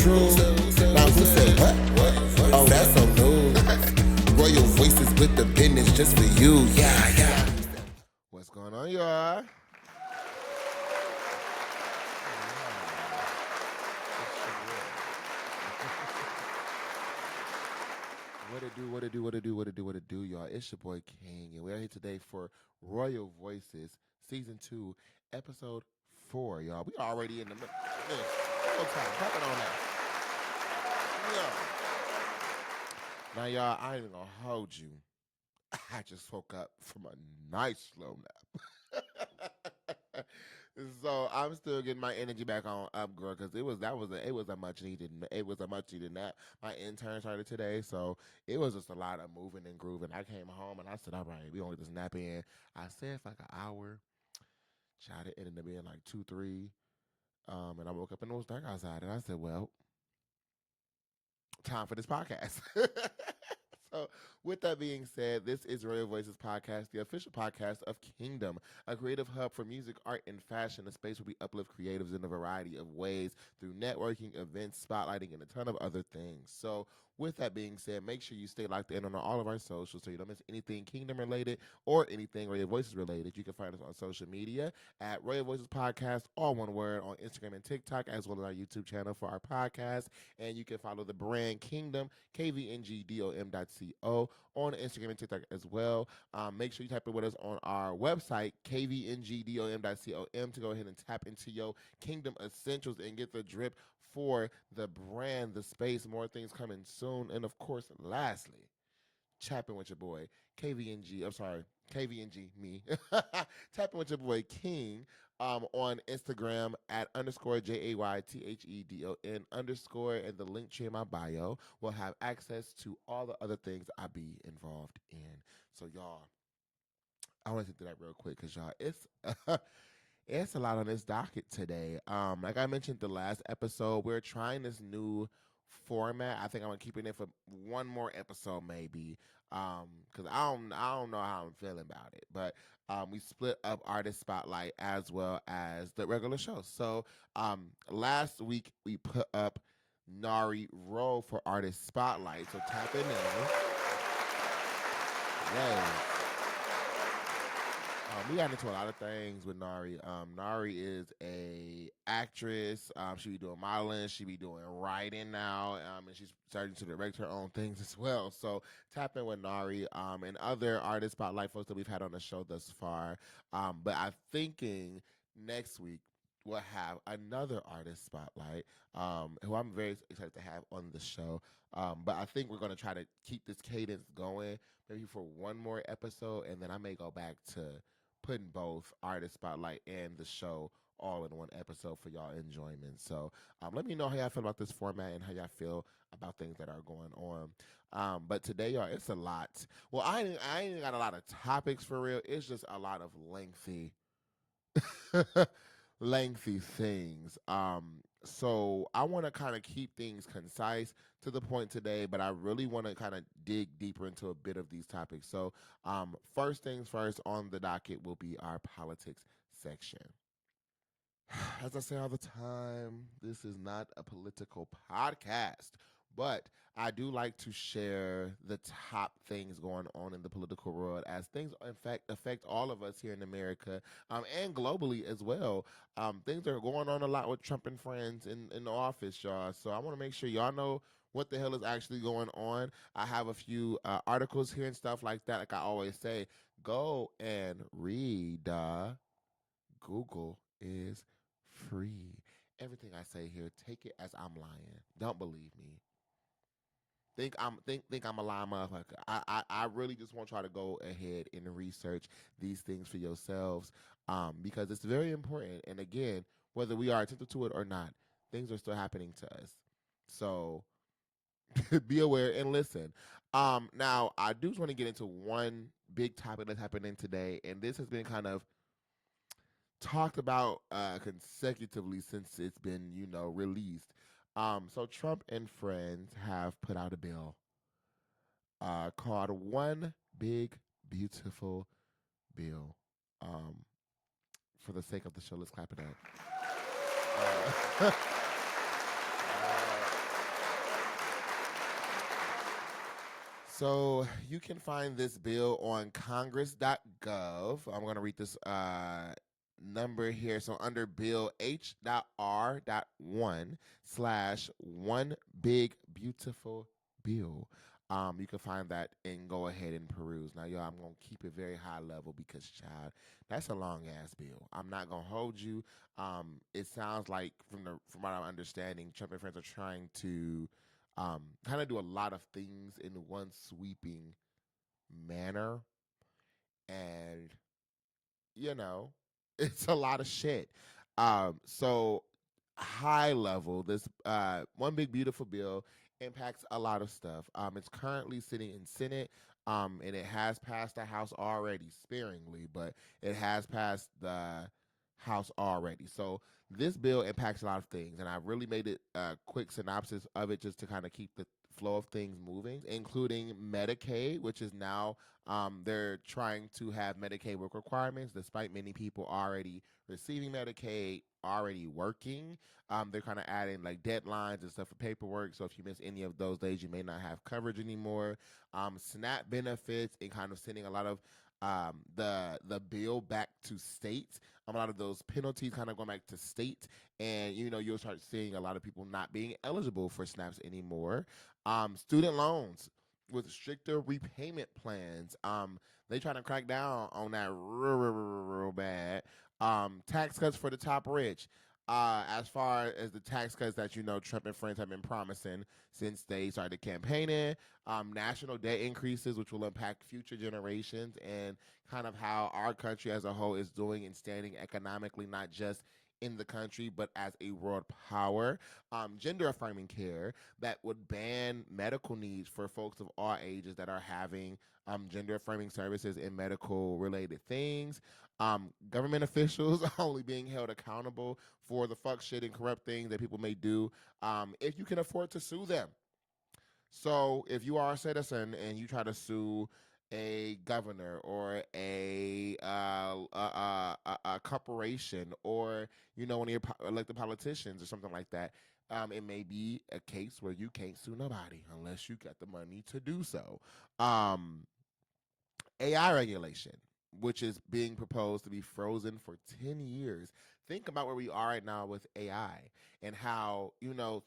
true. Now who said what? Oh, that's so new. Royal voices with the business just for you. Yeah. What's going on, y'all? What it do, y'all? It's your boy King, and we're here today for Royal Voices, Season 2, Episode 4, y'all. We already in the middle. One more time. Clap it on that. Yeah. Now, y'all, I ain't even gonna hold you. I just woke up from a nice slow nap. So I'm still getting my energy back on up, girl, because it was a much needed nap. My intern started today, so it was just a lot of moving and grooving. I came home and I said, all right, we gonna get this nap in. I said for like an hour. Child, it ended up being like 2, 3. And I woke up and it was dark outside, and I said, well, time for this podcast. So, with that being said, this is Royal Voices Podcast, the official podcast of Kvngdom, a creative hub for music, art, and fashion, a space where we uplift creatives in a variety of ways through networking, events, spotlighting, and a ton of other things. So, with that being said, make sure you stay locked in on all of our socials so you don't miss anything Kvngdom related or anything Royal Voices related. You can find us on social media at Royal Voices Podcast, all one word, on Instagram and TikTok, as well as our YouTube channel for our podcast. And you can follow the brand Kvngdom, KVNGDOM.co, on Instagram and TikTok as well. Make sure you type in with us on our website, KVNGDOM.com, to go ahead and tap into your Kvngdom Essentials and get the drip for the brand, the space, more things coming soon. And of course, lastly, tapping with your boy, KVNG, me. Tapping with your boy, King, on Instagram at _JAYTHEDON _ and the link tree in my bio will have access to all the other things I be involved in. So, y'all, I want to do that real quick because, y'all, it's a lot on this docket today. Like I mentioned the last episode, we're trying this new format. I think I'm gonna keep it in for one more episode, maybe. Because I don't know how I'm feeling about it. But we split up artist spotlight as well as the regular show. So last week we put up Nari Rowe for artist spotlight. So tap in there. Yay. We got into a lot of things with Nari. Nari is a actress. She be doing modeling. She be doing writing now, and she's starting to direct her own things as well. So tap in with Nari and other artist spotlight folks that we've had on the show thus far. But I'm thinking next week we'll have another artist spotlight who I'm very excited to have on the show. But I think we're going to try to keep this cadence going maybe for one more episode, and then I may go back to putting both artist spotlight and the show all in one episode for y'all enjoyment. So let me know how y'all feel about this format and how y'all feel about things that are going on. But today, y'all, it's a lot. Well, I ain't got a lot of topics for real. It's just a lot of lengthy lengthy things. So I want to kind of keep things concise to the point today, but I really want to kind of dig deeper into a bit of these topics. So first things first on the docket will be our politics section. As I say all the time, this is not a political podcast, but I do like to share the top things going on in the political world, as things, in fact, affect all of us here in America and globally as well. Things are going on a lot with Trump and friends in the office, y'all. So I want to make sure y'all know what the hell is actually going on. I have a few articles here and stuff like that. Like I always say, go and read. Google is free. Everything I say here, take it as I'm lying. Don't believe me. Think I'm a lying motherfucker. I really just want y'all to go ahead and research these things for yourselves, because it's very important. And again, whether we are attentive to it or not, things are still happening to us. So be aware and listen. Now I do want to get into one big topic that's happening today, and this has been kind of talked about consecutively since it's been, released. So Trump and friends have put out a bill called One Big Beautiful Bill. For the sake of the show, let's clap it up. So you can find this bill on congress.gov. I'm going to read this number here. So under bill H.R.1 slash one big beautiful bill. You can find that and go ahead and peruse. Now, y'all, I'm gonna keep it very high level because, child, that's a long ass bill. I'm not gonna hold you. It sounds like, from what I'm understanding, Trump and friends are trying to kind of do a lot of things in one sweeping manner, and you know, it's a lot of shit. So high level, this one big beautiful bill impacts a lot of stuff. It's currently sitting in Senate. And it has passed the House already, sparingly, but it has passed the House already. So this bill impacts a lot of things, and I really made it a quick synopsis of it just to kind of keep the flow of things moving, including Medicaid, which is now they're trying to have Medicaid work requirements, despite many people already receiving Medicaid, already working. They're kind of adding like deadlines and stuff for paperwork. So if you miss any of those days, you may not have coverage anymore. SNAP benefits and kind of sending a lot of the bill back to states. A lot of those penalties kind of going back to state, and you'll start seeing a lot of people not being eligible for snaps anymore. Student loans with stricter repayment plans. They trying to crack down on that real bad. Tax cuts for the top rich. As far as the tax cuts that Trump and friends have been promising since they started campaigning, national debt increases, which will impact future generations, and kind of how our country as a whole is doing and standing economically, not just in the country, but as a world power. Gender affirming care that would ban medical needs for folks of all ages that are having gender affirming services in medical related things. Government officials only being held accountable for the fuck shit and corrupt things that people may do if you can afford to sue them. So if you are a citizen and you try to sue a governor or a corporation, or one of your elected politicians or something like that, it may be a case where you can't sue nobody unless you got the money to do so. Um, AI regulation, which is being proposed to be frozen for 10 years. Think about where we are right now with AI and how,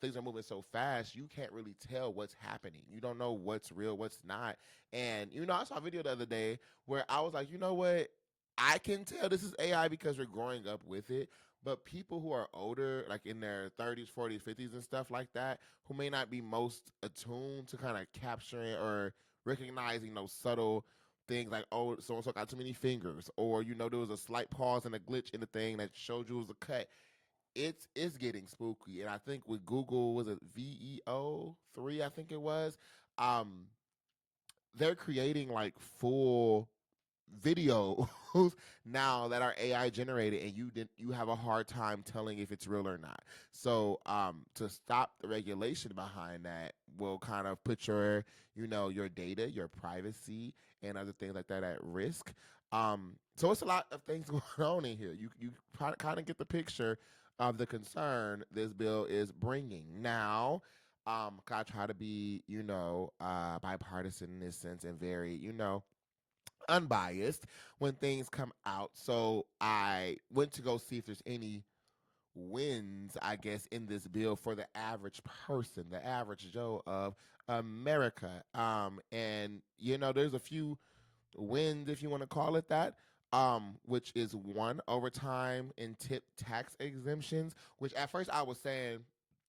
things are moving so fast, you can't really tell what's happening. You don't know what's real, what's not. And, I saw a video the other day where I was like, you know what? I can tell this is AI because we're growing up with it. But people who are older, like in their 30s, 40s, 50s, and stuff like that, who may not be most attuned to kind of capturing or recognizing those subtle things like, oh, so and so got too many fingers, or there was a slight pause and a glitch in the thing that showed you it was a cut. It's getting spooky, and I think with Google, was it VEO3? I think it was. Um, they're creating like full videos now that are AI generated, and you have a hard time telling if it's real or not. So to stop the regulation behind that will kind of put your data, your privacy, and other things like that at risk. So it's a lot of things going on in here. You kind of get the picture of the concern this bill is bringing. Now, I try to be bipartisan in this sense and very unbiased when things come out. So I went to go see if there's any wins, I guess, in this bill for the average person, the average Joe of America. And there's a few wins, if you want to call it that. Which is one, overtime and tip tax exemptions, which at first I was saying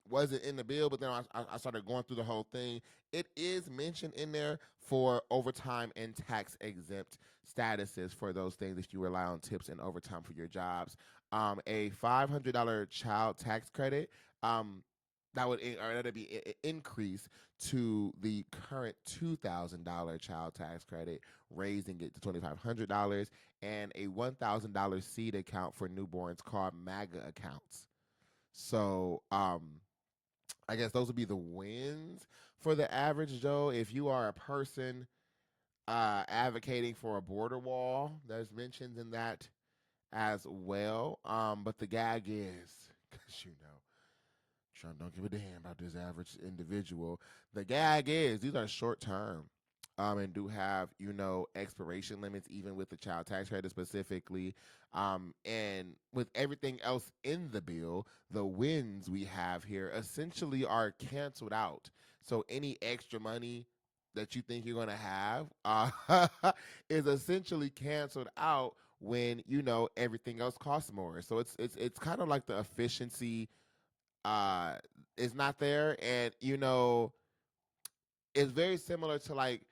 wasn't in the bill, but then I started going through the whole thing. It is mentioned in there for overtime and tax exempt statuses for those things if you rely on tips and overtime for your jobs. A $500 child tax credit. That'd be an increase to the current $2,000 child tax credit, raising it to $2,500, and a $1,000 seed account for newborns called MAGA accounts. So, I guess those would be the wins for the average Joe. If you are a person advocating for a border wall, there's mentions in that as well. But the gag is, because Trump don't give a damn about this average individual. The gag is these are short term. and do have expiration limits, even with the child tax credit specifically, and with everything else in the bill, the wins we have here essentially are canceled out. So any extra money that you think you're going to have is essentially canceled out when everything else costs more. So it's kind of like the efficiency uh is not there, and it's very similar to, like,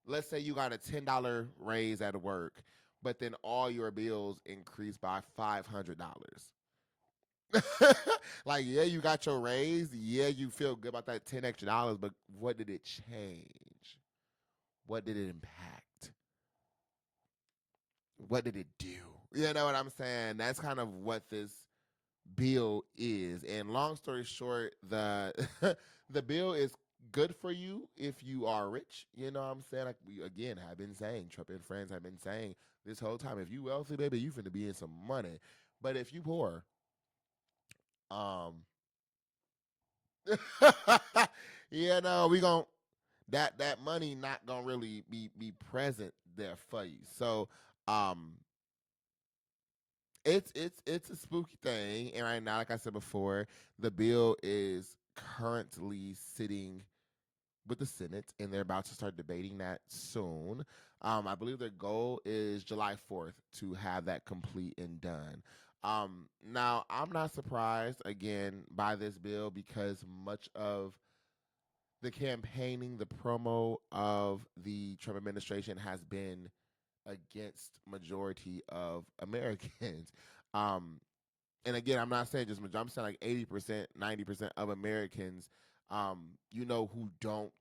let's say you got a $10 raise at work, but then all your bills increase by $500. Like, yeah, you got your raise, yeah, you feel good about that 10 extra dollars, but what did it change? What did it impact? What did it do? You know what I'm saying? That's kind of what this bill is. And long story short, the the bill is good for you if you are rich. You know what I'm saying? Like we again have been saying, Trump and friends have been saying this whole time. If you wealthy, baby, you finna be in some money. But if you poor, um, we gon' that money not gonna really be present there for you. So, um, it's a spooky thing, and right now, like I said before, the bill is currently sitting with the Senate, and they're about to start debating that soon. I believe their goal is July 4th to have that complete and done. Now, I'm not surprised again by this bill because much of the campaigning, the promo of the Trump administration has been against majority of Americans. Um, and again, I'm not saying just majority. I'm saying like 80%, 90% of Americans, who don't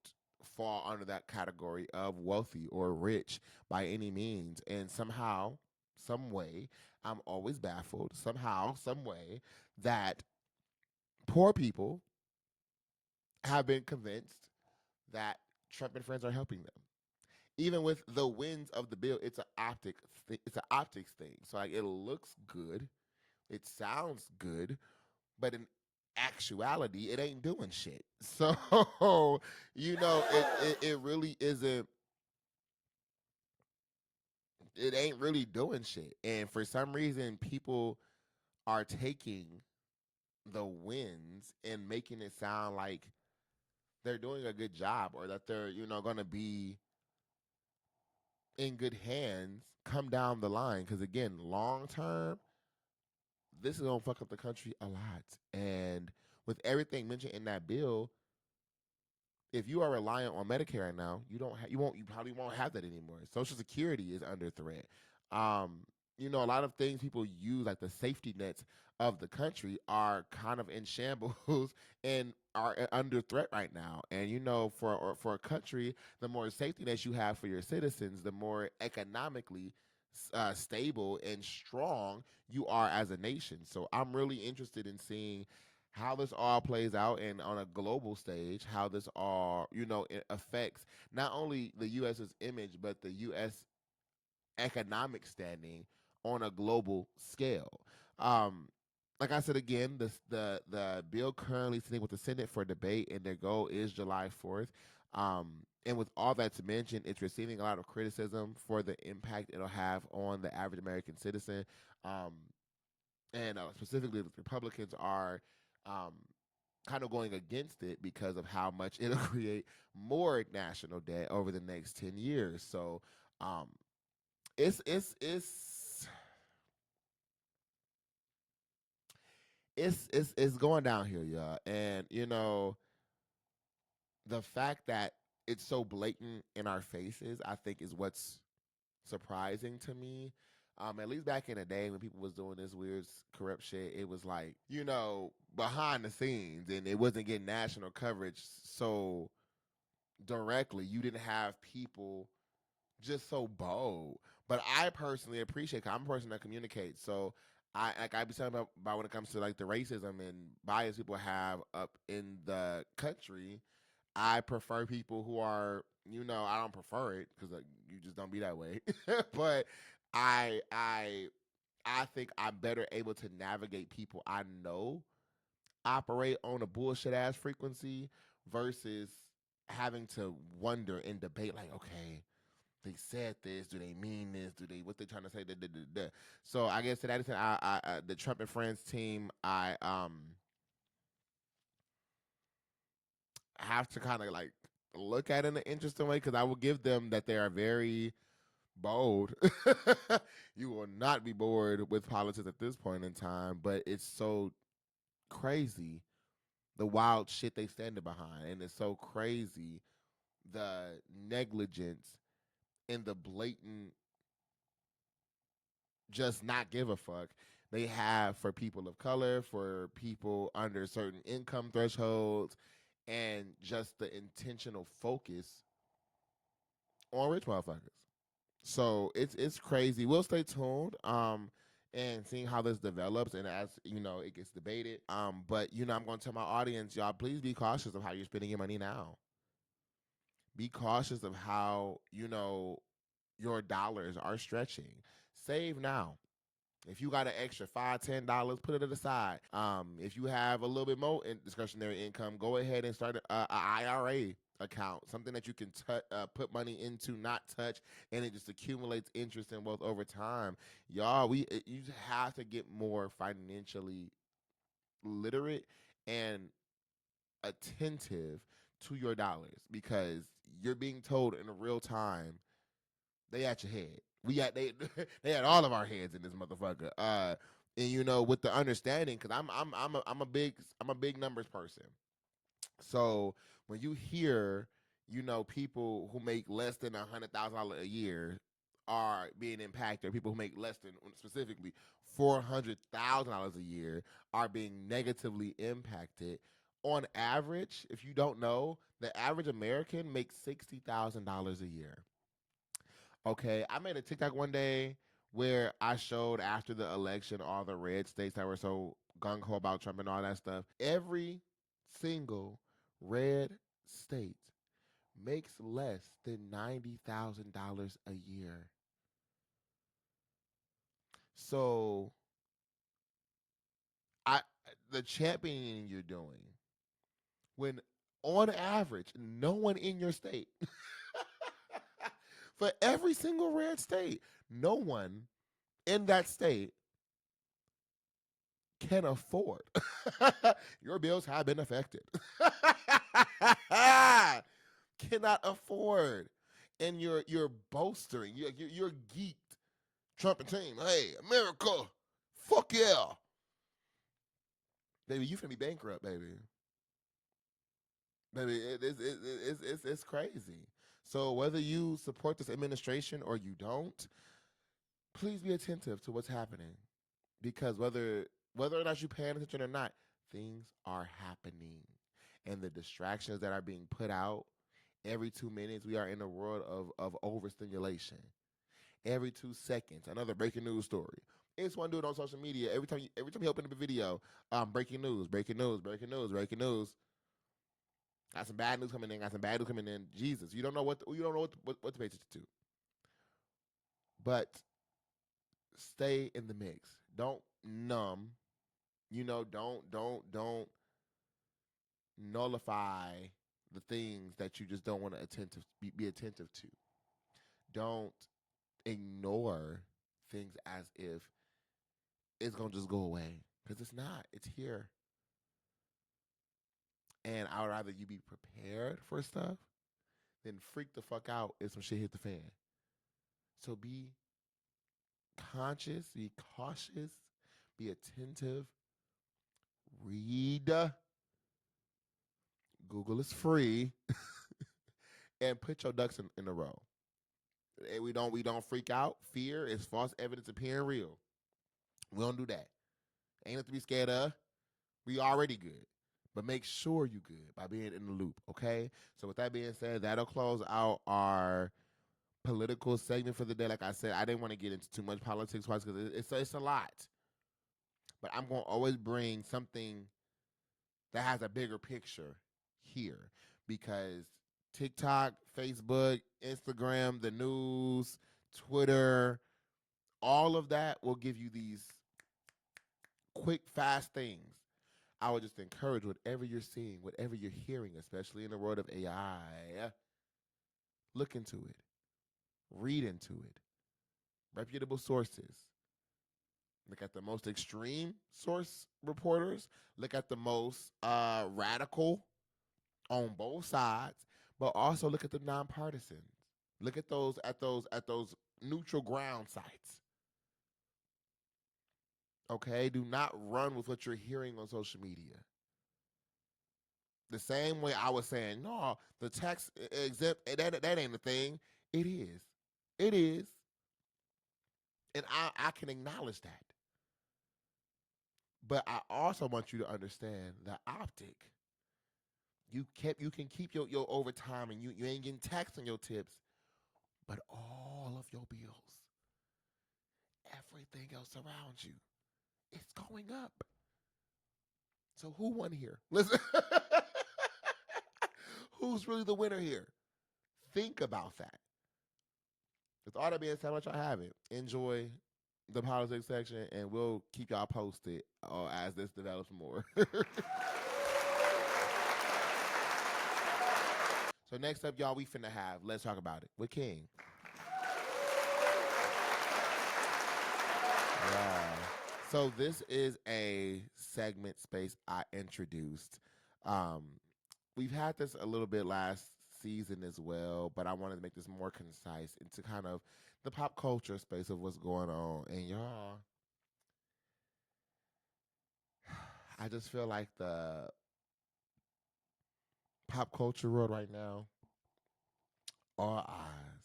fall under that category of wealthy or rich by any means. And somehow, some way, I'm always baffled, somehow, some way, that poor people have been convinced that Trump and friends are helping them. Even with the wins of the bill, it's an optics thing. So like it looks good, it sounds good, but in actuality, it ain't doing shit. So it really isn't. It ain't really doing shit. And for some reason, people are taking the wins and making it sound like they're doing a good job, or that they're going to be in good hands come down the line. Because again, long term, this is gonna fuck up the country a lot. And with everything mentioned in that bill, if you are reliant on Medicare right now, you probably won't have that anymore. Social Security is under threat. Um, a lot of things people use, like the safety nets of the country, are kind of in shambles and are under threat right now. And for a country, the more safety nets you have for your citizens, the more economically stable and strong you are as a nation. So I'm really interested in seeing how this all plays out, and on a global stage, how this all it affects not only the U.S.'s image, but the U.S. economic standing on a global scale. Um, like I said again, the bill currently sitting with the Senate for debate, and their goal is July 4th. And with all that's mentioned, it's receiving a lot of criticism for the impact it'll have on the average American citizen. Um, and specifically, the Republicans are um, kind of going against it because of how much it'll create more national debt over the next 10 years. So um, it's it's going downhill, y'all. And the fact that it's so blatant in our faces, I think, is what's surprising to me. At least back in the day when people was doing this weird corrupt shit, it was like, behind the scenes, and it wasn't getting national coverage so directly. You didn't have people just so bold. But I personally appreciate, 'cause I'm a person that communicates. So I be talking about when it comes to like the racism and bias people have up in the country. I prefer people who are, I don't prefer it because you just don't be that way. But I I I think I'm better able to navigate people I know operate on a bullshit ass frequency versus having to wonder and debate, like, okay, they said this. Do they mean this? Do they what they trying to say? Da, da, da, da. So I guess to that extent, the Trump and Friends team, I have to kind of like look at it in an interesting way because I will give them that they are very bold. You will not be bored with politics at this point in time, but it's so crazy the wild shit they standing behind, and it's so crazy the negligence and the blatant just not give a fuck they have for people of color, for people under certain income thresholds, and just the intentional focus on rich motherfuckers. So it's crazy. We'll stay tuned. And seeing how this develops and as it gets debated. But I'm gonna tell my audience, y'all, please be cautious of how you're spending your money now. Be cautious of how, your dollars are stretching. Save now. If you got an extra $5, $10, put it aside. If you have a little bit more discretionary income, go ahead and start a IRA account, something that you can put money into, not touch, and it just accumulates interest and wealth over time. Y'all, you have to get more financially literate and attentive to your dollars because you're being told in real time they at your head. We at they they had all of our heads in this motherfucker. And with the understanding, because I'm a big numbers person. So when you hear, people who make less than $100,000 a year are being impacted, or people who make less than specifically $400,000 a year are being negatively impacted. On average, if you don't know, the average American makes $60,000 a year. Okay, I made a TikTok one day where I showed after the election all the red states that were so gung ho about Trump and all that stuff. Every single red state makes less than $90,000 a year. So I the championing you're doing when on average no one in your state for every single red state, no one in that state can afford. Your bills have been affected. Cannot afford. And you're bolstering. You're geeked. Trump and team. Hey, America. Fuck yeah. Baby, you finna be bankrupt, baby. Baby, it's crazy. So whether you support this administration or you don't, please be attentive to what's happening. Because whether or not you're paying attention or not, things are happening. And the distractions that are being put out every 2 minutes, we are in a world of overstimulation. Every 2 seconds, another breaking news story. It's one dude on social media. Every time you open up a video, breaking news, breaking news, breaking news, breaking news. Got some bad news coming in. Got some bad news coming in. Jesus, you don't know what to pay attention to. But stay in the mix. Don't numb. Don't nullify the things that you just don't want to be attentive to. Don't ignore things as if it's gonna just go away because it's not. It's here, and I would rather you be prepared for stuff than freak the fuck out if some shit hit the fan. So be conscious, be cautious, be attentive. Read. Google is free, and put your ducks in a row. And we don't freak out. Fear is false evidence appearing real. We don't do that. Ain't nothing to be scared of. We already good. But make sure you good by being in the loop, okay? So with that being said, that'll close out our political segment for the day. Like I said, I didn't want to get into too much politics because it's a lot. But I'm going to always bring something that has a bigger picture here because TikTok, Facebook, Instagram, the news, Twitter, all of that will give you these quick, fast things. I would just encourage whatever you're seeing, whatever you're hearing, especially in the world of AI, look into it, read into it, reputable sources. Look at the most extreme source reporters. Look at the most radical on both sides, but also look at the nonpartisans. Look at those neutral ground sites. Okay, do not run with what you're hearing on social media. The same way I was saying, no, the tax exempt that ain't a thing. It is. It is. And I can acknowledge that. But I also want you to understand the optic. You can keep your overtime and you ain't getting taxed on your tips, but all of your bills, everything else around you, it's going up. So who won here? Listen, who's really the winner here? Think about that. With all that being said, much I have it. Enjoy the politics section, and we'll keep y'all posted as this develops more. So next up, y'all, we finna have Let's Talk About It with King. Yeah. So this is a segment space I introduced. Um, we've had this a little bit last season as well, but I wanted to make this more concise into kind of the pop culture space of what's going on. And y'all, I just feel like the pop culture world right now, all eyes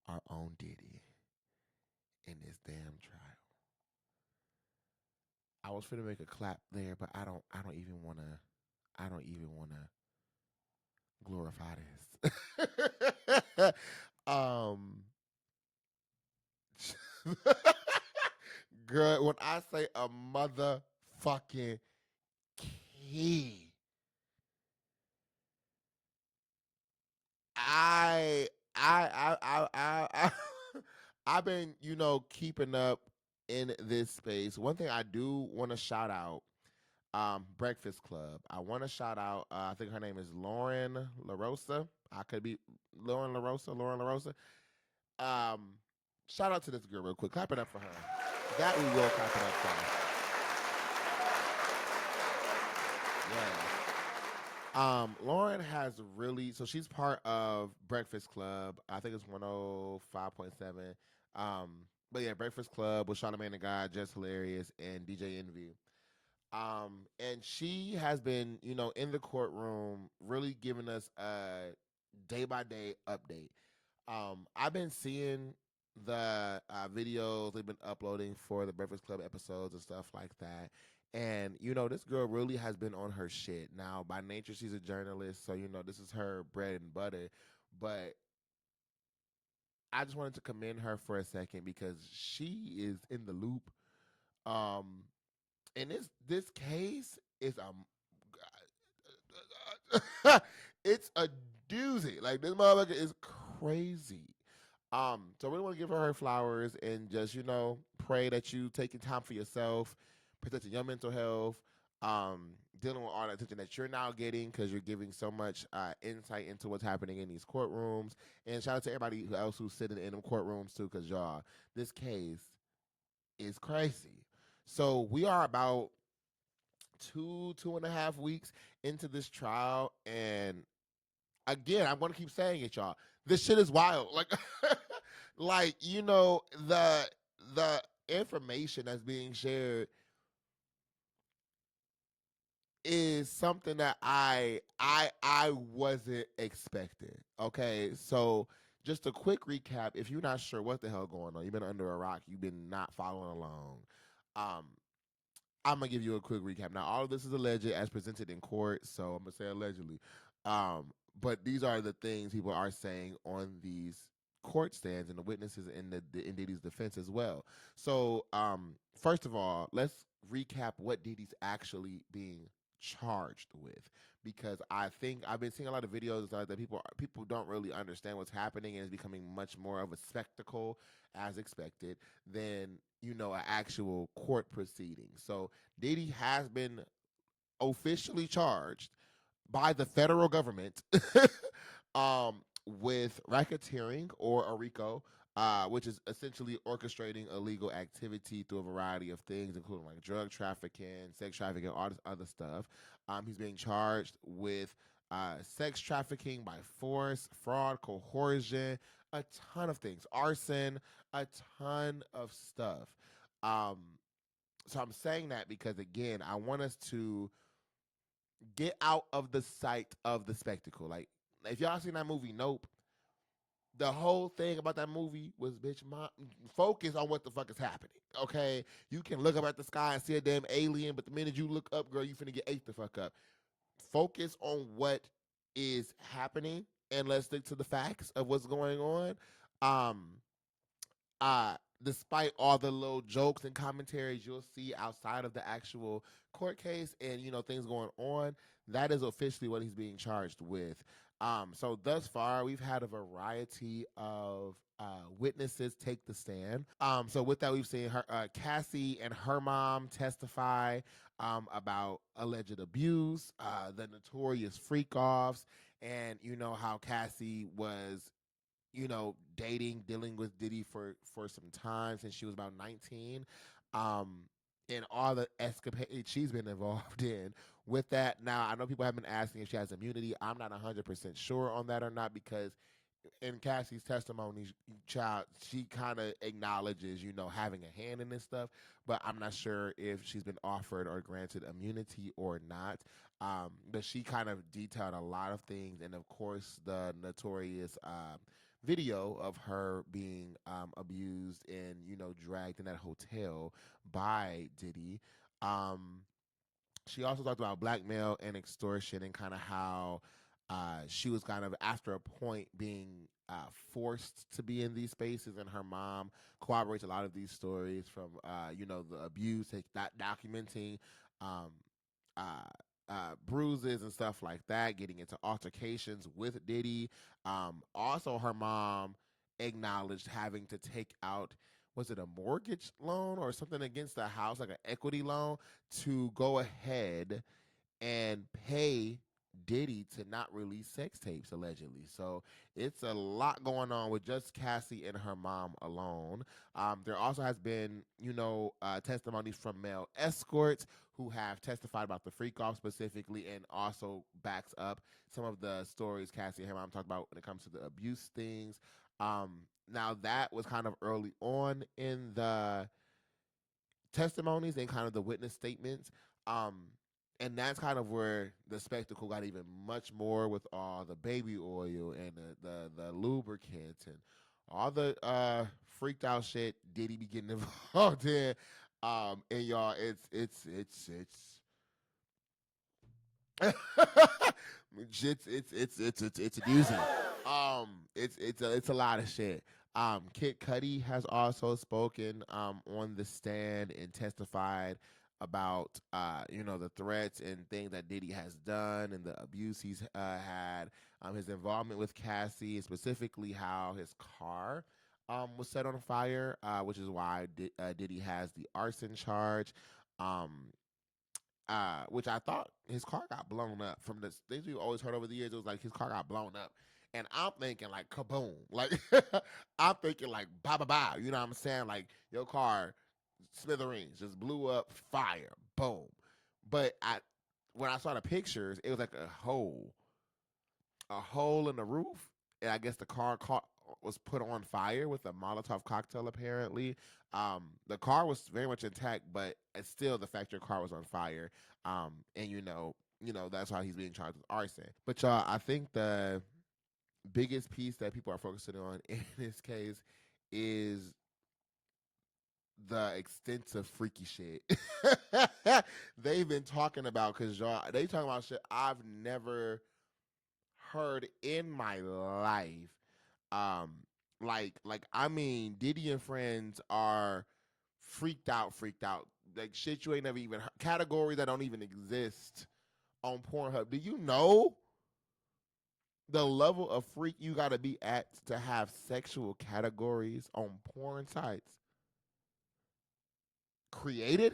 are on Diddy in this damn trial. I was finna make a clap there, but I don't even wanna glorify this. um Girl, when I say a motherfucking key, I I I've been, keeping up in this space. One thing I do want to shout out, Breakfast Club. I want to shout out, I think her name is Lauren LaRosa. I could be Lauren LaRosa, Lauren LaRosa. Um, Shout out to this girl real quick. Clap it up for her. That we will clap it up for. Yeah. Lauren has really, so she's part of Breakfast Club. I think it's 105.7. But yeah, Breakfast Club with Charlamagne the God, Just Hilarious, and DJ Envy. And she has been, in the courtroom, really giving us a day by day update. I've been seeing the videos they've been uploading for the Breakfast Club episodes and stuff like that. And this girl really has been on her shit. Now, by nature, she's a journalist, so this is her bread and butter. But I just wanted to commend her for a second because she is in the loop. Um, and this case is it's a doozy. Like this motherfucker is crazy. So we want to give her flowers and just pray that you taking time for yourself, protecting your mental health, dealing with all the attention that you're now getting because you're giving so much insight into what's happening in these courtrooms. And shout out to everybody else who's sitting in them courtrooms too, because y'all, this case is crazy. So we are about 2.5 weeks into this trial, and again, I'm gonna keep saying it, y'all. This shit is wild. Like, like the information that's being shared is something that I wasn't expecting. Okay, so just a quick recap. If you're not sure what the hell going on, you've been under a rock, you've been not following along. Um, I'm gonna give you a quick recap. Now, all of this is alleged as presented in court, so I'm gonna say allegedly. But these are the things people are saying on these court stands and the witnesses in in Diddy's defense as well. So, first of all, let's recap what Diddy's actually being charged with, because I think I've been seeing a lot of videos that people don't really understand what's happening, and it's becoming much more of a spectacle, as expected, than an actual court proceeding. So Diddy has been officially charged by the federal government with racketeering or a RICO, which is essentially orchestrating illegal activity through a variety of things, including like drug trafficking, sex trafficking, all this other stuff. He's being charged with sex trafficking by force, fraud, coercion, a ton of things, arson, a ton of stuff. Um, so I'm saying that because again, I want us to get out of the sight of the spectacle. Like, if y'all seen that movie, Nope, the whole thing about that movie was, bitch, focus on what the fuck is happening. Okay, you can look up at the sky and see a damn alien, but the minute you look up, girl, you finna get ate the fuck up. Focus on what is happening, and let's stick to the facts of what's going on. Um, Despite all the little jokes and commentaries you'll see outside of the actual court case and things going on, that is officially what he's being charged with. So thus far, we've had a variety of witnesses take the stand. So with that, we've seen her, Cassie and her mom testify about alleged abuse, the notorious freak offs, and how Cassie was dealing with Diddy for some time since she was about 19, and all the escapades she's been involved in. With that, now I know people have been asking if she has immunity. I'm not 100% sure on that or not, because in Cassie's testimony, child, she kind of acknowledges, having a hand in this stuff, but I'm not sure if she's been offered or granted immunity or not. But she kind of detailed a lot of things, and of course, the notorious video of her being abused and dragged in that hotel by Diddy. Um, she also talked about blackmail and extortion, and kind of how she was kind of, after a point, being forced to be in these spaces, and her mom corroborates a lot of these stories from the abuse, not documenting um, uh, bruises and stuff like that, getting into altercations with Diddy. Also, her mom acknowledged having to take out, was it a mortgage loan or something against the house, like an equity loan, to go ahead and pay Diddy to not release sex tapes, allegedly. So it's a lot going on with just Cassie and her mom alone. There also has been, testimonies from male escorts who have testified about the freak off specifically, and also backs up some of the stories Cassie and her mom talked about when it comes to the abuse things. Now that was kind of early on in the testimonies and kind of the witness statements. Um, and that's kind of where the spectacle got even much more, with all the baby oil and the lubricants and all the freaked out shit Diddy be getting involved in. And y'all, it's amusing. It's a lot of shit. Kid Cudi has also spoken on the stand and testified about the threats and things that Diddy has done, and the abuse he's had, his involvement with Cassie, and specifically how his car was set on fire, which is why Diddy has the arson charge. Um, which I thought his car got blown up. From the things we've always heard over the years, it was like his car got blown up. And I'm thinking like kaboom. Like I'm thinking like ba ba ba. You know what I'm saying? Like your car, smithereens, just blew up, fire, boom. But when I saw the pictures, it was like a hole in the roof, and I guess the car was put on fire with a Molotov cocktail. Apparently, the car was very much intact, but it's still the fact your car was on fire. And that's why he's being charged with arson. But y'all, I think the biggest piece that people are focusing on in this case is the extensive freaky shit they've been talking about, because y'all, they talking about shit I've never heard in my life. Um, like I mean, Diddy and friends are freaked out, like shit you ain't never even heard, categories that don't even exist on Pornhub. Do you know the level of freak you got to be at to have sexual categories on porn sites created?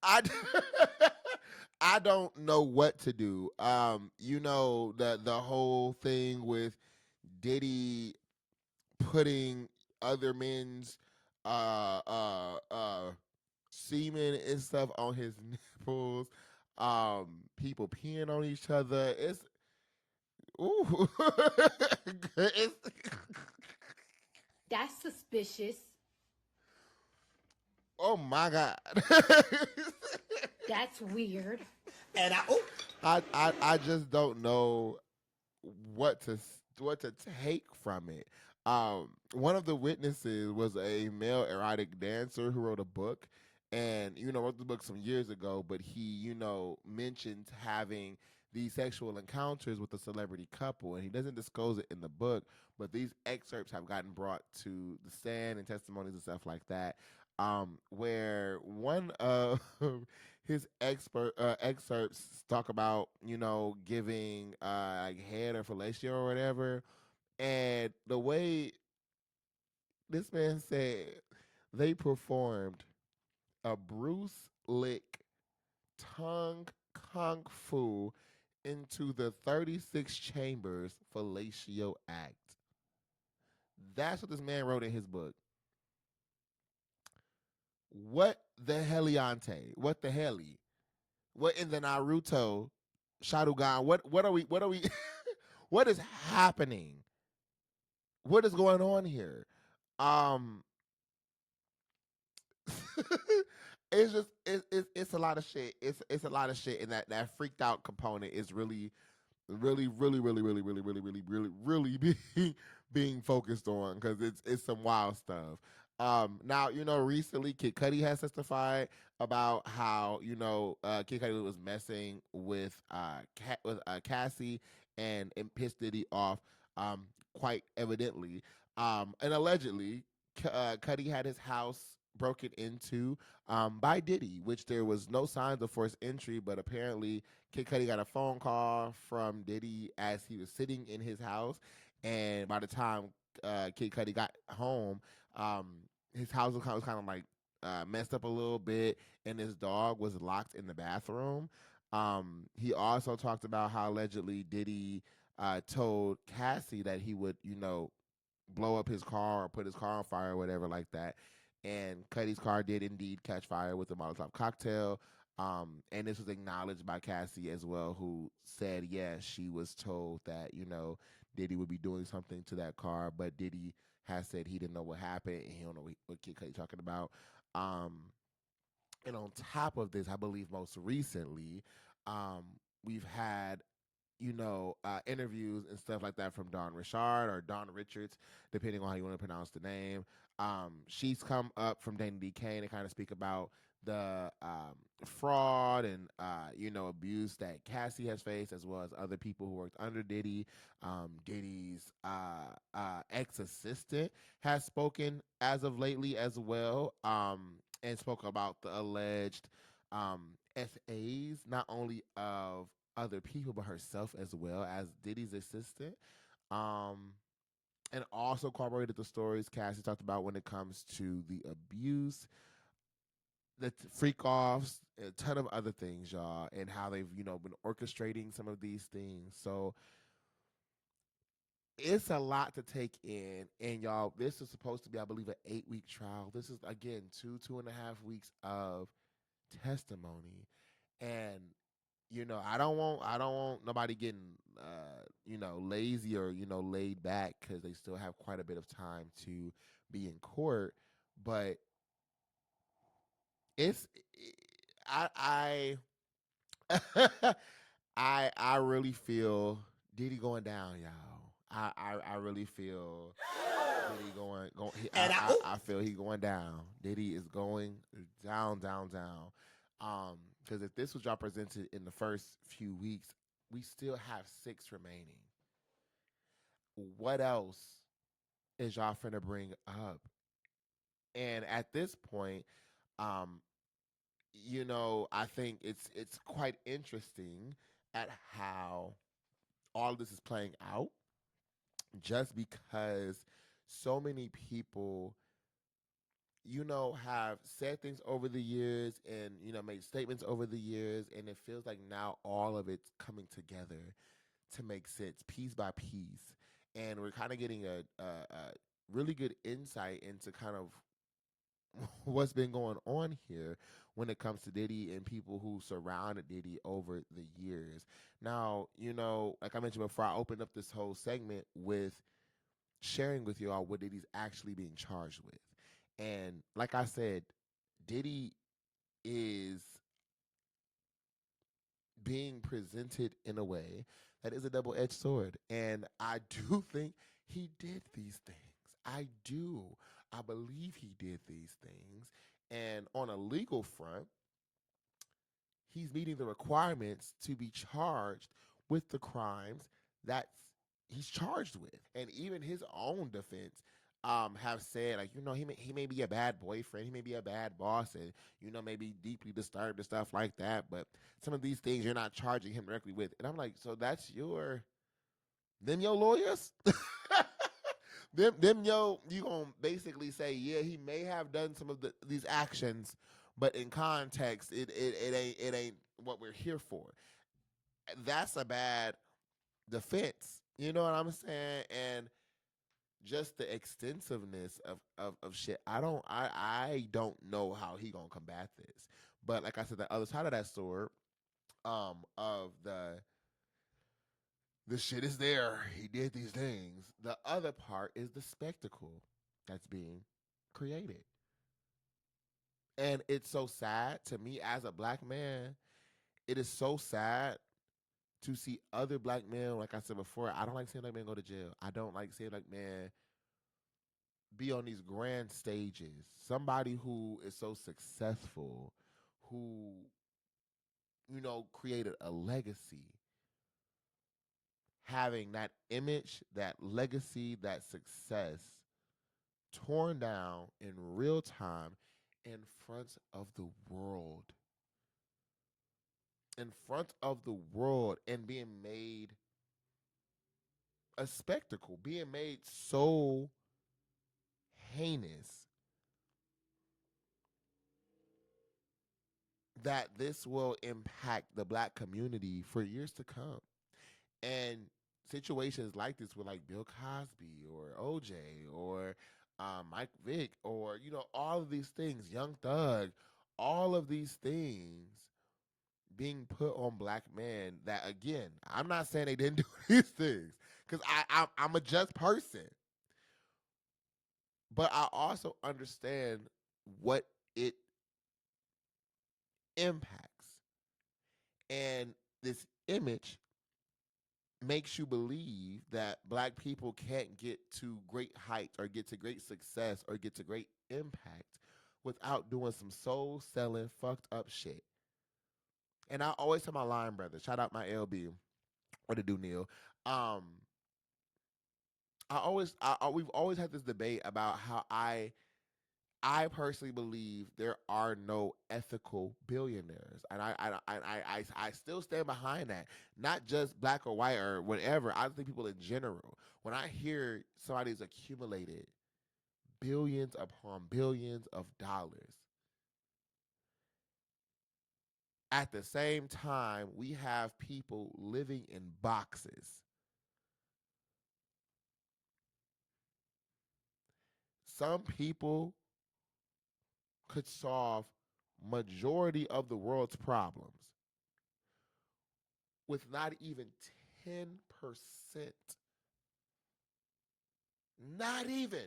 I I don't know what to do. The whole thing with Diddy putting other men's uh uh uh semen and stuff on his nipples, people peeing on each other. It's ooh, it's, That's suspicious. oh my god. That's weird. And I, oh, I just don't know what to what to take from it. One of the witnesses was a male erotic dancer who wrote a book, and wrote the book some years ago. But he mentions having these sexual encounters with a celebrity couple, and he doesn't disclose it in the book. But these excerpts have gotten brought to the stand and testimonies and stuff like that. Where one of his excerpts talk about giving like head or fellatio or whatever, and the way this man said they performed a Bruce Lick tongue kung fu into the 36 chambers fellatio act. That's what this man wrote in his book. What the heliante? What the heli? What in the Naruto Sharingan? What are we what is happening? What is going on here? Um it's a lot of shit. It's a lot of shit, and that freaked out component is really being focused on because it's some wild stuff. Now recently Kid Cudi has testified about how Kid Cudi was messing with Cassie and pissed Diddy off, quite evidently, and allegedly Cudi had his house broken into by Diddy, which there was no signs of forced entry, but apparently Kid Cudi got a phone call from Diddy as he was sitting in his house, and by the time Kid Cudi got home, um, his house was kind of like messed up a little bit, and his dog was locked in the bathroom. He also talked about how allegedly Diddy told Cassie that he would, blow up his car or put his car on fire or whatever like that. And Cudi's car did indeed catch fire with a Molotov cocktail. And this was acknowledged by Cassie as well, who said, yes, she was told that, Diddy would be doing something to that car, but Diddy has said he didn't know what happened and he don't know what Kid Cudi talking about. Um, and on top of this, I believe most recently, um, we've had interviews and stuff like that from Dawn Richard or Dawn Richards, depending on how you want to pronounce the name. She's come up from Dana DK to kind of speak about the fraud and abuse that Cassie has faced, as well as other people who worked under Diddy. Diddy's ex assistant has spoken as of lately as well, and spoke about the alleged FAs, not only of other people but herself as well as Diddy's assistant. Um, and also corroborated the stories Cassie talked about when it comes to the abuse, the freak offs, a ton of other things, y'all, and how they've been orchestrating some of these things. So it's a lot to take in, and y'all, this is supposed to be, I believe, an 8-week trial. This is again 2.5 weeks of testimony, and I don't want nobody getting lazy or laid back because they still have quite a bit of time to be in court. But it's I I really feel Diddy going down, y'all. I really feel Diddy going. and I, oh, I feel he going down. Diddy is going down, down, down. Because if this was y'all presented in the first few weeks, we still have 6 remaining. What else is y'all finna bring up? And at this point, um, I think it's quite interesting at how all this is playing out, just because so many people have said things over the years and, made statements over the years. And it feels like now all of it's coming together to make sense piece by piece. And we're kind of getting a really good insight into kind of what's been going on here when it comes to Diddy and people who surrounded Diddy over the years. Now, like I mentioned before, I opened up this whole segment with sharing with you all what Diddy's actually being charged with. And like I said, Diddy is being presented in a way that is a double edged sword. And I do think he did these things. I do. I believe he did these things. And on a legal front, he's meeting the requirements to be charged with the crimes that he's charged with. And even his own defense have said, like, he may be a bad boyfriend, he may be a bad boss, and, maybe deeply disturbed and stuff like that. But some of these things you're not charging him directly with. And I'm like, so that's them your lawyers? You gonna basically say, yeah, he may have done some of these actions, but in context, it ain't what we're here for. That's a bad defense. You know what I'm saying? And just the extensiveness of shit. I don't know how he gonna combat this. But like I said, the other side of that sword, of the shit is there. He did these things. The other part is the spectacle that's being created. And it's so sad to me as a black man. It is so sad to see other black men, like I said before, I don't like seeing black men go to jail. I don't like seeing black men be on these grand stages. Somebody who is so successful, who, created a legacy, having that image, that legacy, that success torn down in real time in front of the world. In front of the world, and being made a spectacle, being made so heinous that this will impact the black community for years to come. And situations like this with like Bill Cosby or OJ or Mike Vick or, all of these things, Young Thug, all of these things being put on black men that, again, I'm not saying they didn't do these things, because I'm a just person. But I also understand what it impacts. And this image makes you believe that black people can't get to great heights or get to great success or get to great impact without doing some soul selling, fucked up shit. And I always tell my line brother, shout out my LB, or to do Neil. Um, we've always had this debate about how I personally believe there are no ethical billionaires, and I still stand behind that. Not just black or white or whatever. I think people in general. When I hear somebody's accumulated billions upon billions of dollars, at the same time we have people living in boxes. Some people could solve majority of the world's problems with not even 10%. Not even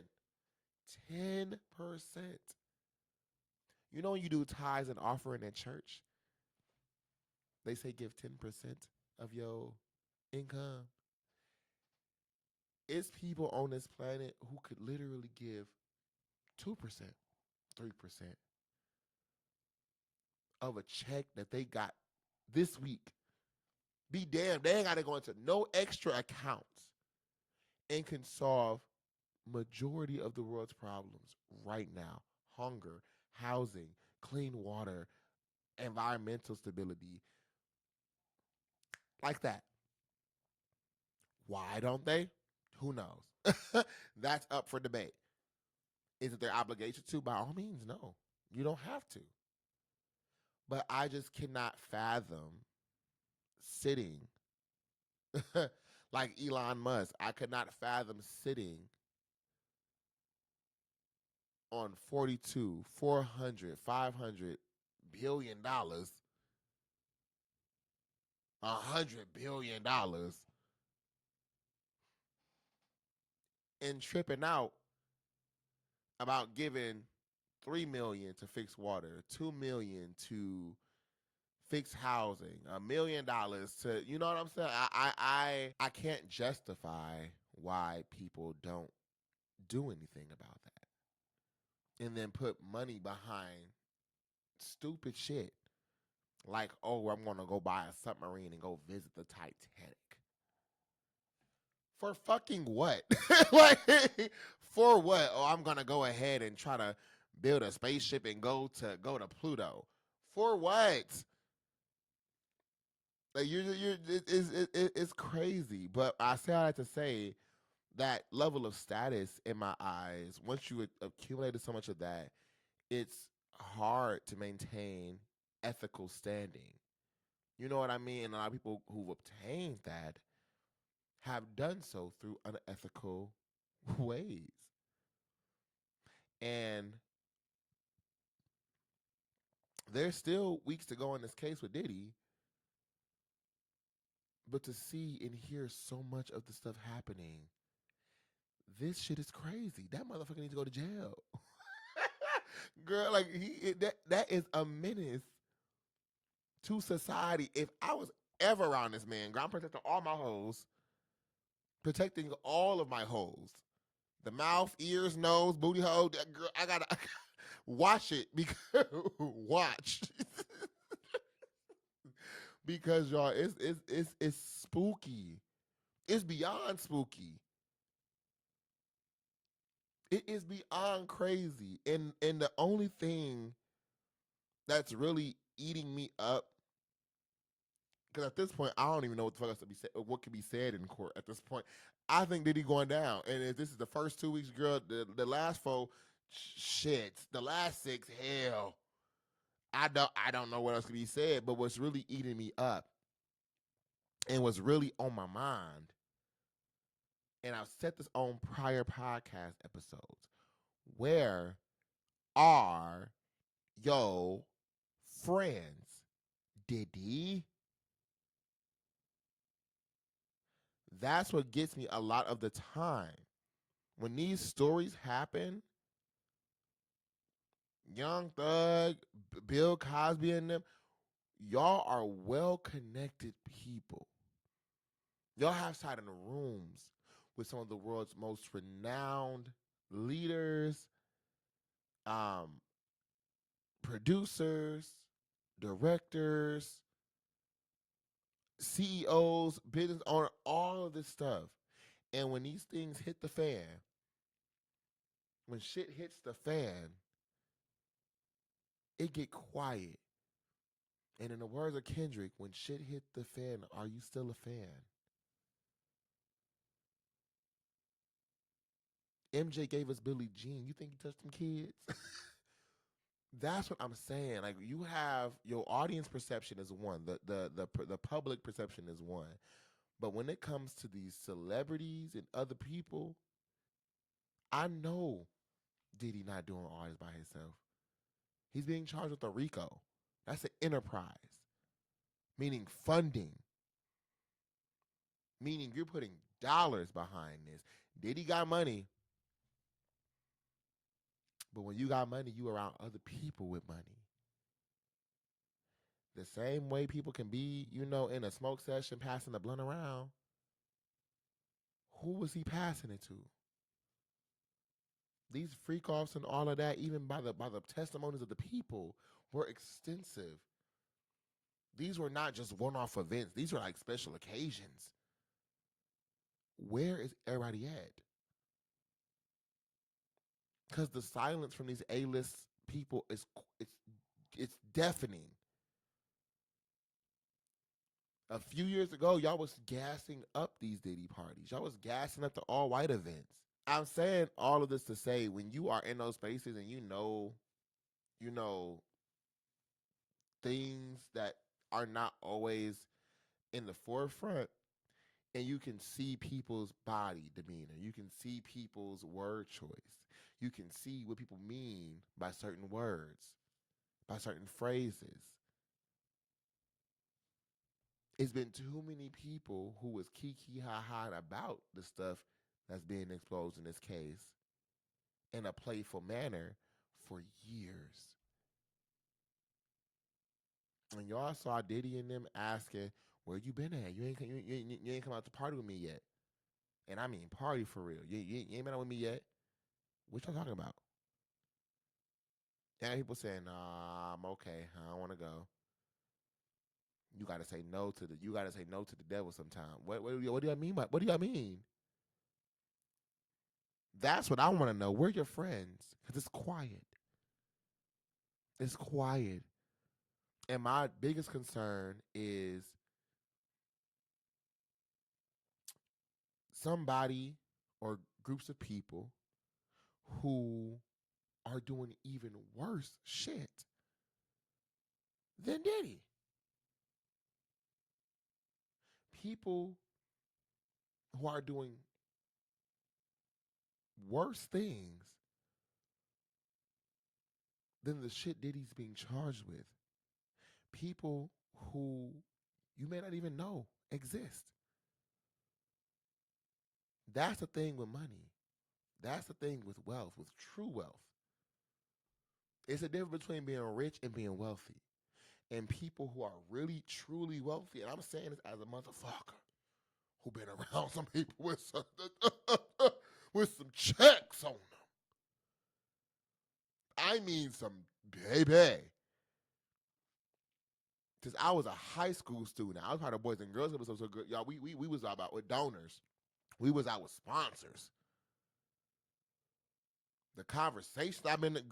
10%. When you do tithes and offering at church, they say give 10% of your income. It's people on this planet who could literally give 2%, 3% of a check that they got this week. Be damned, they ain't got to go into no extra accounts and can solve majority of the world's problems right now. Hunger, housing, clean water, environmental stability, like that. Why don't they? Who knows? That's up for debate. Is it their obligation to? By all means, no. You don't have to. But I just cannot fathom sitting like Elon Musk. I could not fathom sitting on 42, 400, 500 billion dollars, $100 billion, and tripping out about giving 3 million to fix water, 2 million to fix housing, $1 million to, you know what I'm saying? I can't justify why people don't do anything about that, and then put money behind stupid shit like, oh, I'm gonna go buy a submarine and go visit the Titanic. For fucking what? Like, for what? Oh, I'm gonna go ahead and try to build a spaceship and go to Pluto. For what? Like, it's crazy. But I say all that to say that level of status in my eyes, once you accumulated so much of that, it's hard to maintain ethical standing. You know what I mean? And a lot of people who've obtained that have done so through unethical ways. And there's still weeks to go in this case with Diddy, but to see and hear so much of the stuff happening, this shit is crazy. That motherfucker needs to go to jail. Girl, like that is a menace to society. If I was ever around this man, girl, I'm protecting all my hoes, protecting all of my hoes. The mouth, ears, nose, booty hole. Girl, I gotta watch it because watch. Because y'all, it's spooky. It's beyond spooky. It is beyond crazy. And the only thing that's really eating me up, because at this point I don't even know what the fuck else to be said, what can be said in court at this point. I think Diddy going down, and if this is the first 2 weeks, girl, the last 4, shit, the last 6, hell, I don't know what else can be said. But what's really eating me up, and what's really on my mind, and I've said this on prior podcast episodes, where are your friends? Diddy? That's what gets me a lot of the time. When these stories happen, Young Thug, Bill Cosby, and them, y'all are well connected people. Y'all have sat in rooms with some of the world's most renowned leaders, um, producers, directors, CEOs, business owner, all of this stuff. And when these things hit the fan, when shit hits the fan, it get quiet. And in the words of Kendrick, when shit hit the fan, are you still a fan? MJ gave us Billie Jean. You think he touched them kids? That's what I'm saying. Like, you have your audience perception is one, the public perception is one, but when it comes to these celebrities and other people, I know Diddy not doing all this by himself. He's being charged with a RICO. That's an enterprise, meaning funding, meaning you're putting dollars behind this. Diddy got money, but when you got money, you around other people with money. The same way people can be, in a smoke session passing the blunt around. Who was he passing it to? These freak offs and all of that, even by the testimonies of the people, were extensive. These were not just one-off events. These were like special occasions. Where is everybody at? Because the silence from these A-list people it's deafening. A few years ago, y'all was gassing up these Diddy parties. Y'all was gassing up the all-white events. I'm saying all of this to say when you are in those spaces and you know, things that are not always in the forefront, and you can see people's body demeanor. You can see people's word choice. You can see what people mean by certain words, by certain phrases. It's been too many people who was kiki ha ha about the stuff that's being exposed in this case in a playful manner for years. And y'all saw Diddy and them asking, "Where you been at? You ain't come out to party with me yet." And I mean party for real. You ain't been out with me yet. What y'all talking about? And people saying, "Nah, I'm okay. I don't want to go." You gotta say no to the. You gotta say no to the devil sometime. What do I mean? What do I mean? That's what I want to know. Where are your friends? Because it's quiet. It's quiet. And my biggest concern is somebody or groups of people who are doing even worse shit than Diddy. People who are doing worse things than the shit Diddy's being charged with. People who you may not even know exist. That's the thing with money. That's the thing with wealth, with true wealth. It's a difference between being rich and being wealthy. And people who are really, truly wealthy, and I'm saying this as a motherfucker who been around some people with some, with some checks on them. I mean some baby. Because I was a high school student. I was part of Boys and Girls Club, so good. Y'all, we was out with donors. We was out with sponsors. The conversations I've been in,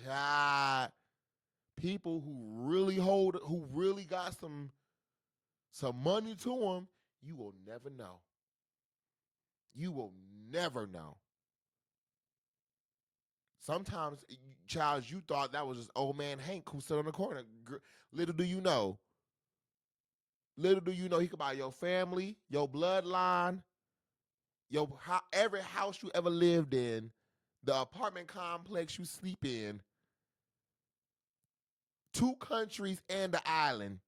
chat, people who really got some money to them, you will never know. You will never know. Sometimes, child, you thought that was just old man Hank who sat on the corner. Little do you know. Little do you know he could buy your family, your bloodline, every house you ever lived in, the apartment complex you sleep in, 2 countries and the island,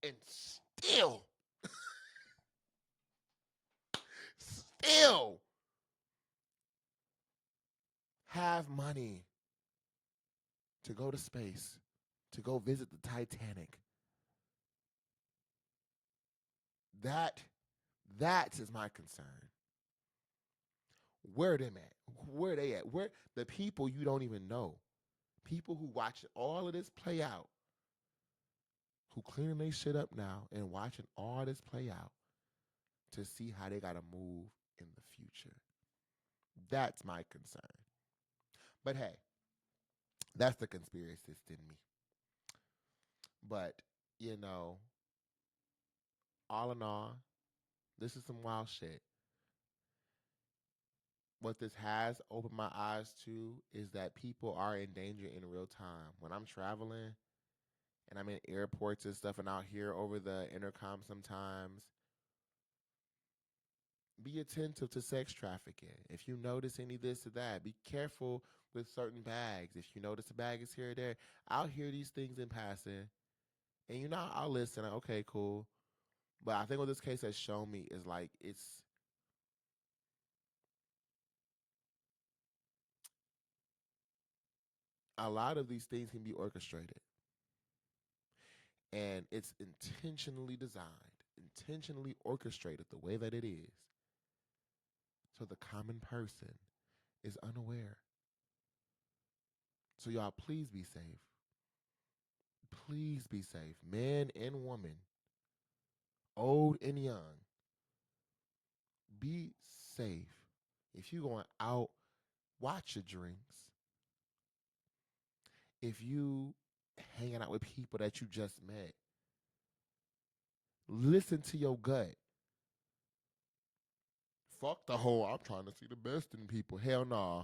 and still have money to go to space, to go visit the Titanic. That that is my concern. Where them at? Where they at? Where the people you don't even know? People who watch all of this play out, who cleaning their shit up now and watching all this play out to see how they gotta move in the future. That's my concern. But hey, that's the conspiracist in me. But, you know, all in all, this is some wild shit. What this has opened my eyes to is that people are in danger in real time. When I'm traveling and I'm in airports and stuff and I'll hear over the intercom sometimes, be attentive to sex trafficking. If you notice any this or that, be careful with certain bags. If you notice a bag is here or there, I'll hear these things in passing. And I'll listen. Like, okay, cool. But I think what this case has shown me is like a lot of these things can be orchestrated. And it's intentionally designed, intentionally orchestrated the way that it is. So the common person is unaware. So y'all, please be safe. Please be safe. Man and woman, old and young, be safe. If you're going out, watch your drinks. If you hanging out with people that you just met, listen to your gut. fuck the whole I'm trying to see the best in people. Hell no. Nah.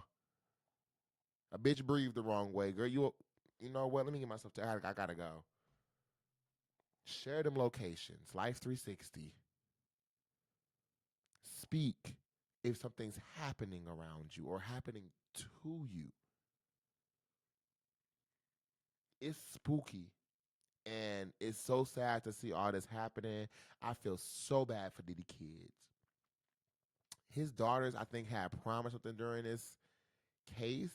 A bitch breathed the wrong way. Girl, you know what? Let me get myself to I gotta go. Share them locations. Life 360. Speak if something's happening around you or happening to you. It's spooky. And it's so sad to see all this happening. I feel so bad for Diddy kids. His daughters, I think, had prom or something during this case.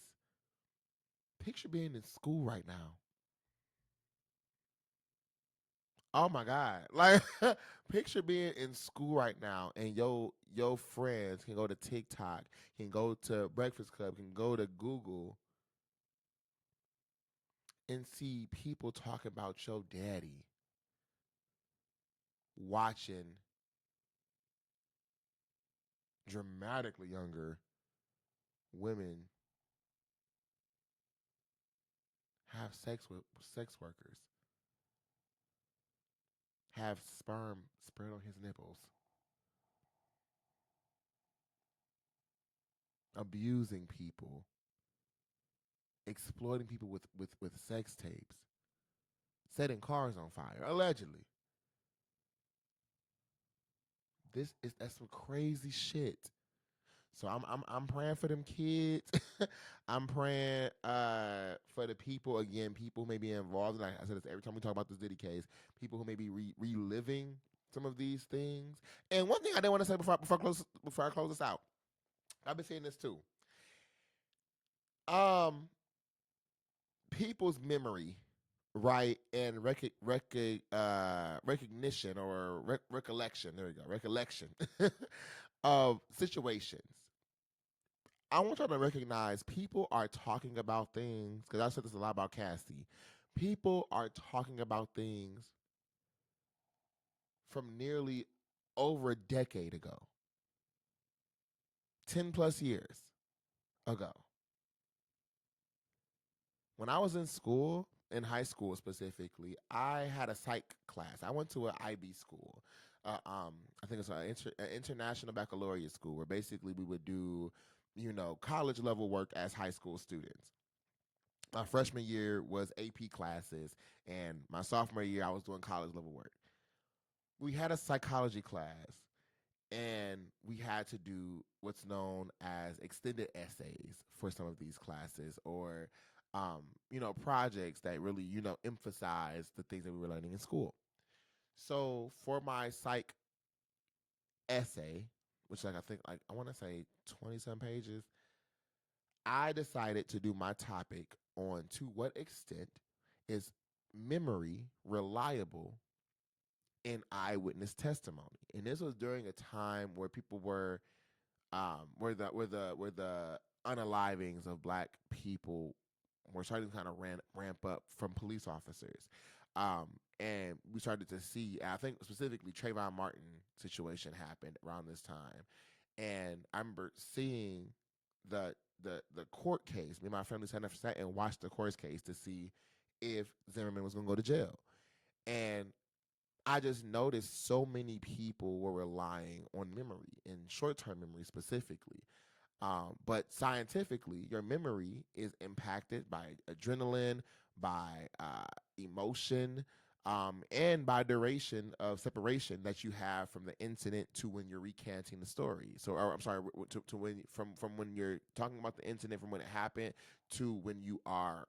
Picture being in school right now. Oh my God. Like picture being in school right now and your friends can go to TikTok, can go to Breakfast Club, can go to Google and see people talk about your daddy watching dramatically younger women have sex with sex workers, have sperm spread on his nipples, abusing people, exploiting people with sex tapes, setting cars on fire, allegedly. That's some crazy shit. So I'm praying for them kids. I'm praying for the people again. People who may be involved. Like I said this every time we talk about this Diddy case. People who may be reliving some of these things. And one thing I didn't want to say before I close this out. I've been saying this too. Um, people's memory, right, and recognition or recollection. There we go, recollection of situations. I want y'all to recognize people are talking about things because I said this a lot about Cassie. People are talking about things from nearly over a decade ago, 10 plus years ago. When I was in school, in high school specifically, I had a psych class. I went to an IB school. I think it's an international baccalaureate school where basically we would do, college level work as high school students. My freshman year was AP classes, and my sophomore year I was doing college level work. We had a psychology class, and we had to do what's known as extended essays for some of these classes or projects that really emphasize the things that we were learning in school. So for my psych essay, which like I think like I want to say 20 some pages, I decided to do my topic on to what extent is memory reliable in eyewitness testimony. And this was during a time where people where the unalivings of black people were starting to kind of ramp up from police officers. And we started to see, I think specifically Trayvon Martin situation happened around this time. And I remember seeing the the court case. Me and my family sat and watched the court case to see if Zimmerman was going to go to jail. And I just noticed so many people were relying on memory and short term memory specifically. But scientifically, your memory is impacted by adrenaline, by emotion, and by duration of separation that you have from the incident to when you're recanting the story. So, or, I'm sorry, to when from when you're talking about the incident from when it happened to when you are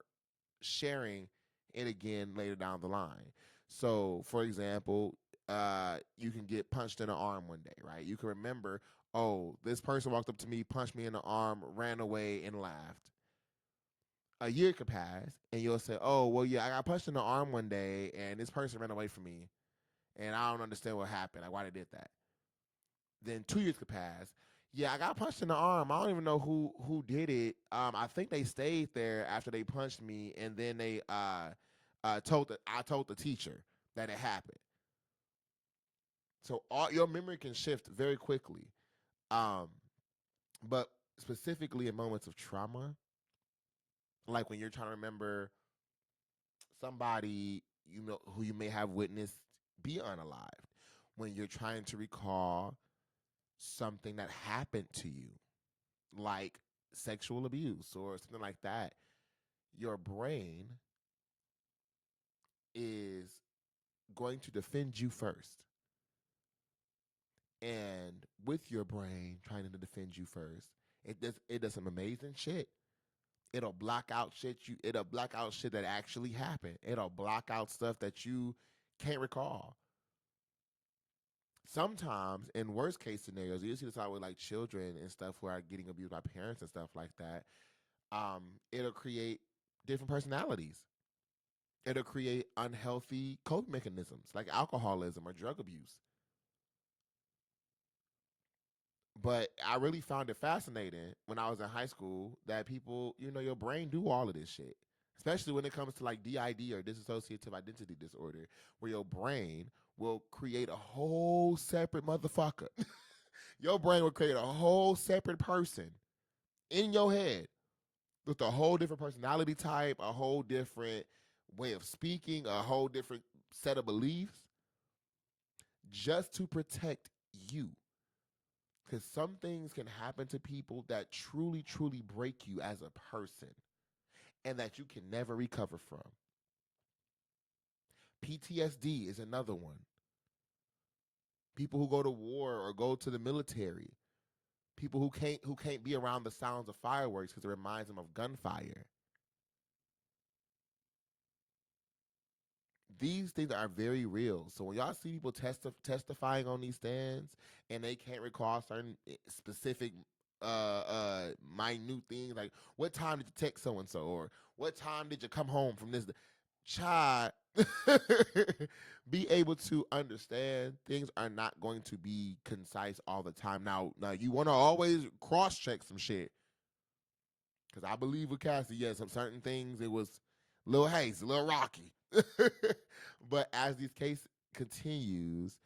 sharing it again later down the line. So, for example, you can get punched in the arm one day, right? You can remember, oh, this person walked up to me, punched me in the arm, ran away, and laughed. A year could pass, and you'll say, oh, well, yeah, I got punched in the arm one day, and this person ran away from me, and I don't understand what happened, like why they did that. Then 2 years could pass. Yeah, I got punched in the arm. I don't even know who did it. I think they stayed there after they punched me, and then they I told the teacher that it happened. So all your memory can shift very quickly. Um, but specifically in moments of trauma, like when you're trying to remember somebody who you may have witnessed be unalived, when you're trying to recall something that happened to you, like sexual abuse or something like that, your brain is going to defend you first. And with your brain trying to defend you first, it does some amazing shit. It'll block out shit that actually happened. It'll block out stuff that you can't recall. Sometimes in worst case scenarios, you see this out with like children and stuff who are getting abused by parents and stuff like that. It'll create different personalities. It'll create unhealthy coping mechanisms like alcoholism or drug abuse. But I really found it fascinating when I was in high school that people, your brain do all of this shit. Especially when it comes to like DID or dissociative identity disorder, where your brain will create a whole separate motherfucker. Your brain will create a whole separate person in your head with a whole different personality type, a whole different way of speaking, a whole different set of beliefs, just to protect you. Because some things can happen to people that truly, truly break you as a person and that you can never recover from. PTSD is another one. People who go to war or go to the military, people who can't be around the sounds of fireworks because it reminds them of gunfire. These things are very real. So when y'all see people testifying on these stands and they can't recall certain specific minute things like what time did you text so and so or what time did you come home from this child, be able to understand things are not going to be concise all the time. Now you want to always cross check some shit because I believe with Cassie, yes, some certain things it was a little hazy, a little rocky. But as this case continues,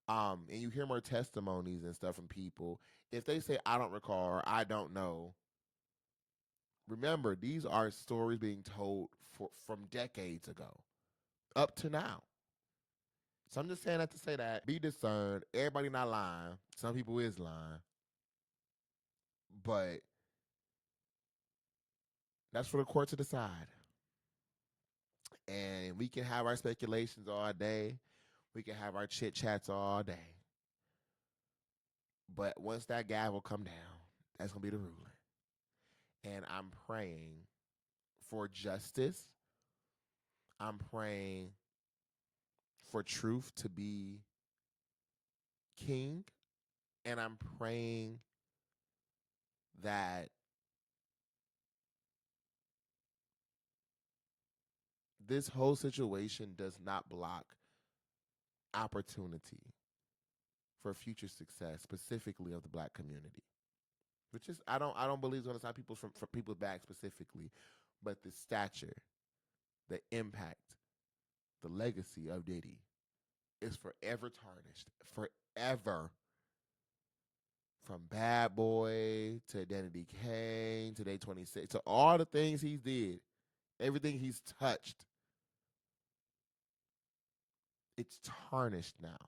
and you hear more testimonies and stuff from people, if they say I don't recall or I don't know, remember these are stories being told from decades ago up to now. So I'm just saying that to say that be discerned. Everybody not lying. Some people is lying, but that's for the court to decide. And we can have our speculations all day. We can have our chit chats all day. But once that gavel come down, that's gonna be the ruling. And I'm praying for justice. I'm praying for truth to be king. And I'm praying that this whole situation does not block opportunity for future success, specifically of the black community. Which is I don't believe it's gonna stop people from people's back specifically, but the stature, the impact, the legacy of Diddy is forever tarnished. Forever. From Bad Boy to Identity Kane to Day 26 to all the things he's did, everything he's touched, it's tarnished now.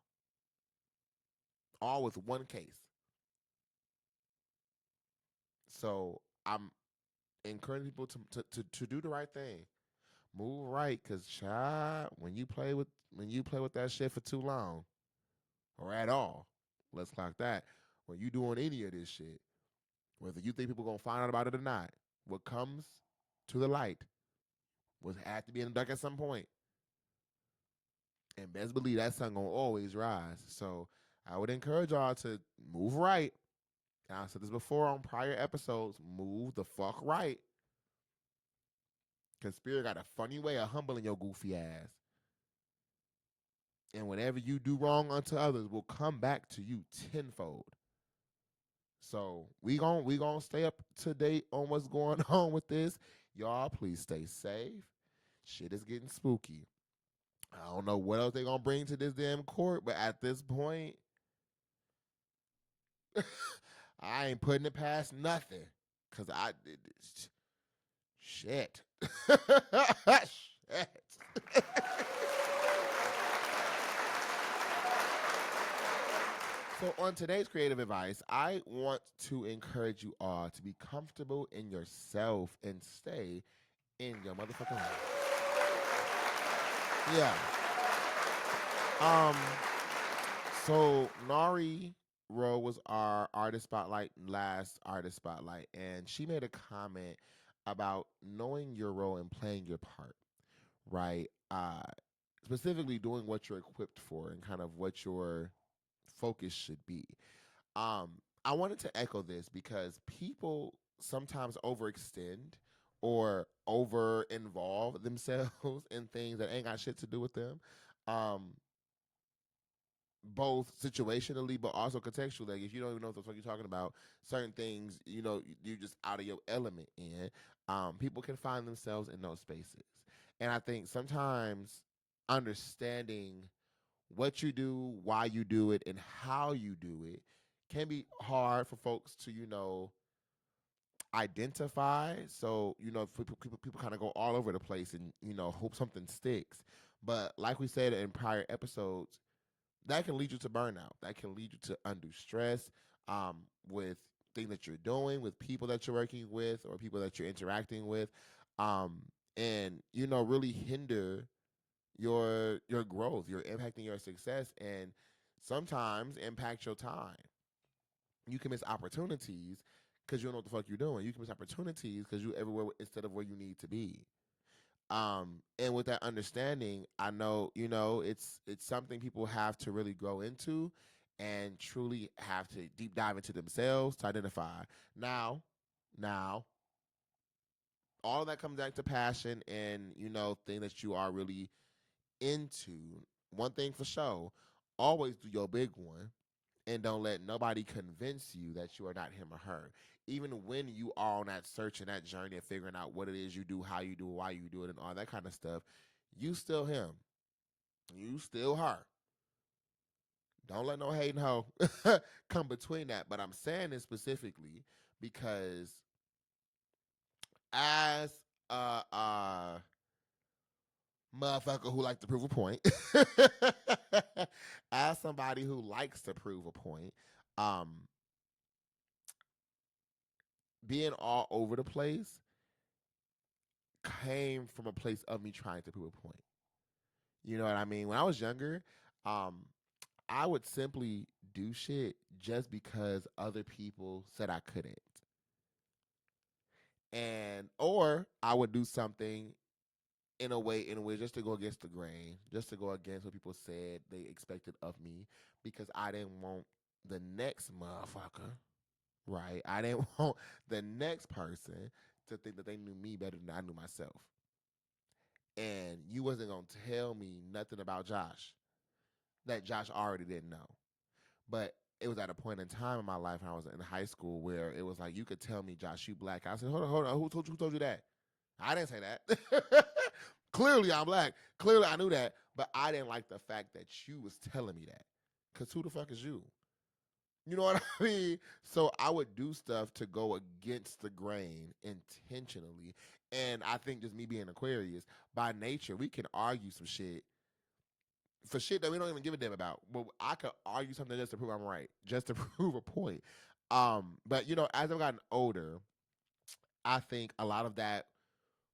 All with one case. So I'm encouraging people to do the right thing. Move right, cause child, when you play with that shit for too long, or at all, let's clock that. When you doing any of this shit, whether you think people gonna find out about it or not, what comes to the light was had to be in the dark at some point. And best believe that sun gonna always rise. So I would encourage y'all to move right. And I said this before on prior episodes, move the fuck right. Cause Spirit got a funny way of humbling your goofy ass. And whenever you do wrong unto others, will come back to you tenfold. So we gonna stay up to date on what's going on with this. Y'all, please stay safe. Shit is getting spooky. I don't know what else they gonna bring to this damn court, but at this point, I ain't putting it past nothing. Cause I did shit. Shit. So on today's creative advice, I want to encourage you all to be comfortable in yourself and stay in your motherfucking lane. Yeah. Um. So Nari Rowe was our artist spotlight, last artist spotlight, and she made a comment about knowing your role and playing your part, right? Specifically doing what you're equipped for and kind of what your focus should be. Um, I wanted to echo this because people sometimes overextend or over involve themselves in things that ain't got shit to do with them. Um, both situationally but also contextually. Like if you don't even know what the fuck you're talking about, certain things, you're just out of your element in. People can find themselves in those spaces. And I think sometimes understanding what you do, why you do it, and how you do it can be hard for folks to, identify. So, people kind of go all over the place and, hope something sticks. But like we said in prior episodes, that can lead you to burnout. That can lead you to undue stress with things that you're doing, with people that you're working with, or people that you're interacting with, um, and really hinder your growth, your impacting your success, and sometimes impact your time. You can miss opportunities because you don't know what the fuck you're doing. You can miss opportunities because you're everywhere instead of where you need to be. And with that understanding, I know it's something people have to really grow into and truly have to deep dive into themselves to identify. Now all of that comes back to passion and things that you are really into. One thing for sure, always do your big one and don't let nobody convince you that you are not him or her. Even when you are on that search and that journey of figuring out what it is you do, how you do it, why you do it, and all that kind of stuff, you still him. You still her. Don't let no hating hoe come between that. But I'm saying this specifically because as a motherfucker who likes to prove a point, as somebody who likes to prove a point, um, being all over the place came from a place of me trying to prove a point. You know what I mean? When I was younger, um, I would simply do shit just because other people said I couldn't. And or I would do something in a way just to go against the grain, just to go against what people said they expected of me because I didn't want the next motherfucker, right? I didn't want the next person to think that they knew me better than I knew myself. And you wasn't gonna tell me nothing about Josh that Josh already didn't know. But it was at a point in time in my life when I was in high school where it was like you could tell me, Josh, you black. I said, hold on, who told you that? I didn't say that. Clearly I'm black. Clearly I knew that, but I didn't like the fact that you was telling me that. Cause who the fuck is you? You know what I mean? So I would do stuff to go against the grain intentionally. And I think just me being Aquarius, by nature, we can argue some shit for shit that we don't even give a damn about. But I could argue something just to prove I'm right, just to prove a point. But as I've gotten older, I think a lot of that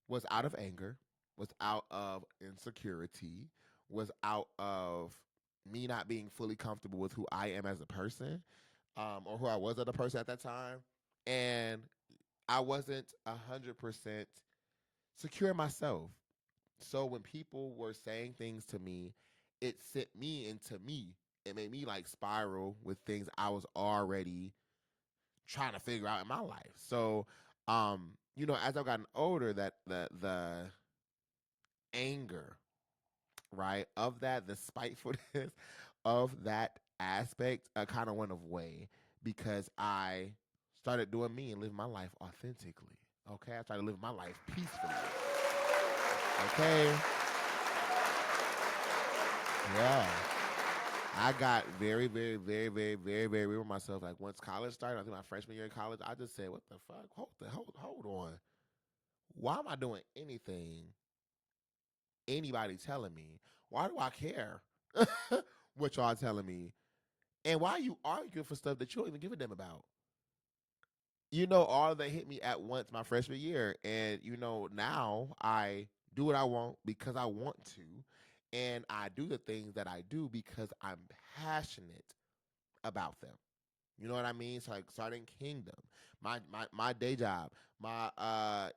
was out of anger, was out of insecurity, was out of me not being fully comfortable with who I am as a person, or who I was as a person at that time, and I wasn't 100% secure in myself. So when people were saying things to me, it sent me into me. It made me like spiral with things I was already trying to figure out in my life. So, as I've gotten older, that the anger, right, of that, the spitefulness of that aspect, kind of went away because I started doing me and living my life authentically. Okay, I started living my life peacefully. Okay, yeah. I got very, very, very, very, very, very real with myself. Like once college started, I think my freshman year in college, I just said, "What the fuck? Hold on. Why am I doing anything? Anybody telling me? Why do I care? What y'all telling me? And why are you arguing for stuff that you don't even give a damn about? You know, all that hit me at once my freshman year. And, you know, now I do what I want because I want to. And I do the things that I do because I'm passionate about them. You know what I mean? So like starting Kingdom, my day job, my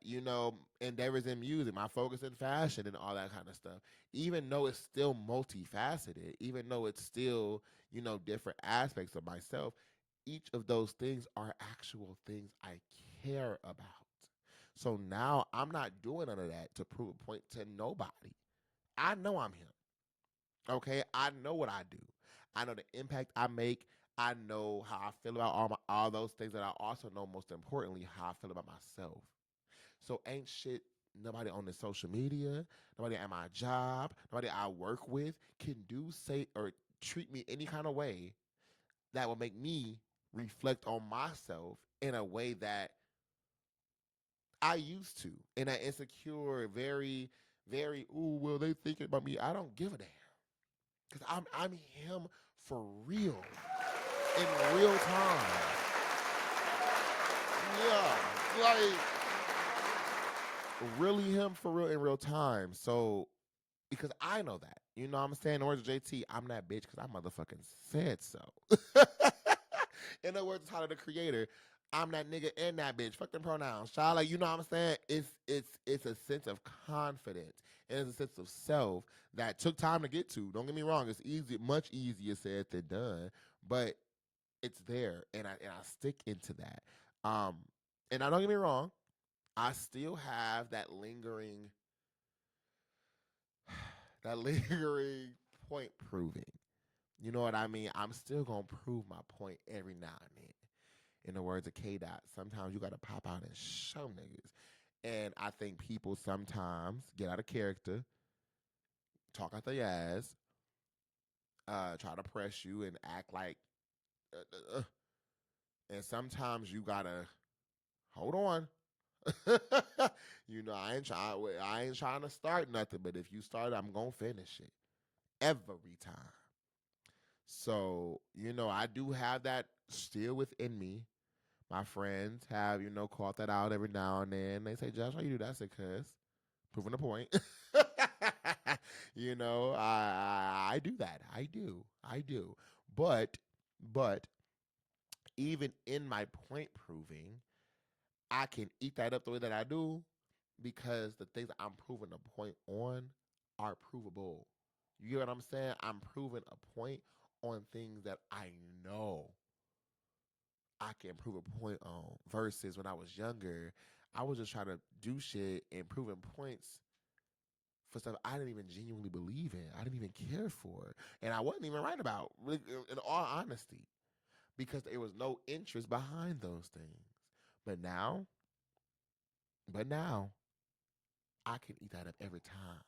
you know, endeavors in music, my focus in fashion and all that kind of stuff. Even though it's still multifaceted, even though it's still, you know, different aspects of myself, each of those things are actual things I care about. So now I'm not doing none of that to prove a point to nobody. I know I'm him. Okay, I know what I do. I know the impact I make. I know how I feel about all those things, and I also know most importantly how I feel about myself. So ain't shit nobody on the social media, nobody at my job, nobody I work with can do, say, or treat me any kind of way that will make me reflect on myself in a way that I used to. In an insecure, very, very, ooh, well, they thinking about me. I don't give a damn. Because I'm him for real. In real time. Yeah. Like really him for real in real time. So because I know that. You know what I'm saying? In the words of JT, I'm that bitch because I motherfucking said so. In the words of Tyler the Creator, I'm that nigga and that bitch. Fuck them pronouns. Child, like you know what I'm saying? It's a sense of confidence and it's a sense of self that took time to get to. Don't get me wrong, it's easy, much easier said than done, but it's there and I stick into that. Um and now don't get me wrong, I still have that lingering that lingering point proving. You know what I mean? I'm still gonna prove my point every now and then. In the words of K Dot, sometimes you gotta pop out and show niggas. And I think people sometimes get out of character, talk out their ass, try to press you and act like, and sometimes you gotta hold on. You know, I ain't trying to start nothing, but if you start, I'm gonna finish it every time. So, you know, I do have that still within me. My friends have, you know, caught that out every now and then. They say, Josh, why you do that? I said, cuz, proving a point. You know, I do that. I do. I do. But, but even in my point proving, I can eat that up the way that I do because the things I'm proving a point on are provable. You get what I'm saying? I'm proving a point on things that I know I can prove a point on. Versus when I was younger, I was just trying to do shit and proving points for stuff I didn't even genuinely believe in. I didn't even care for. And I wasn't even right about, in all honesty, because there was no interest behind those things. But now, but now, I can eat that up every time.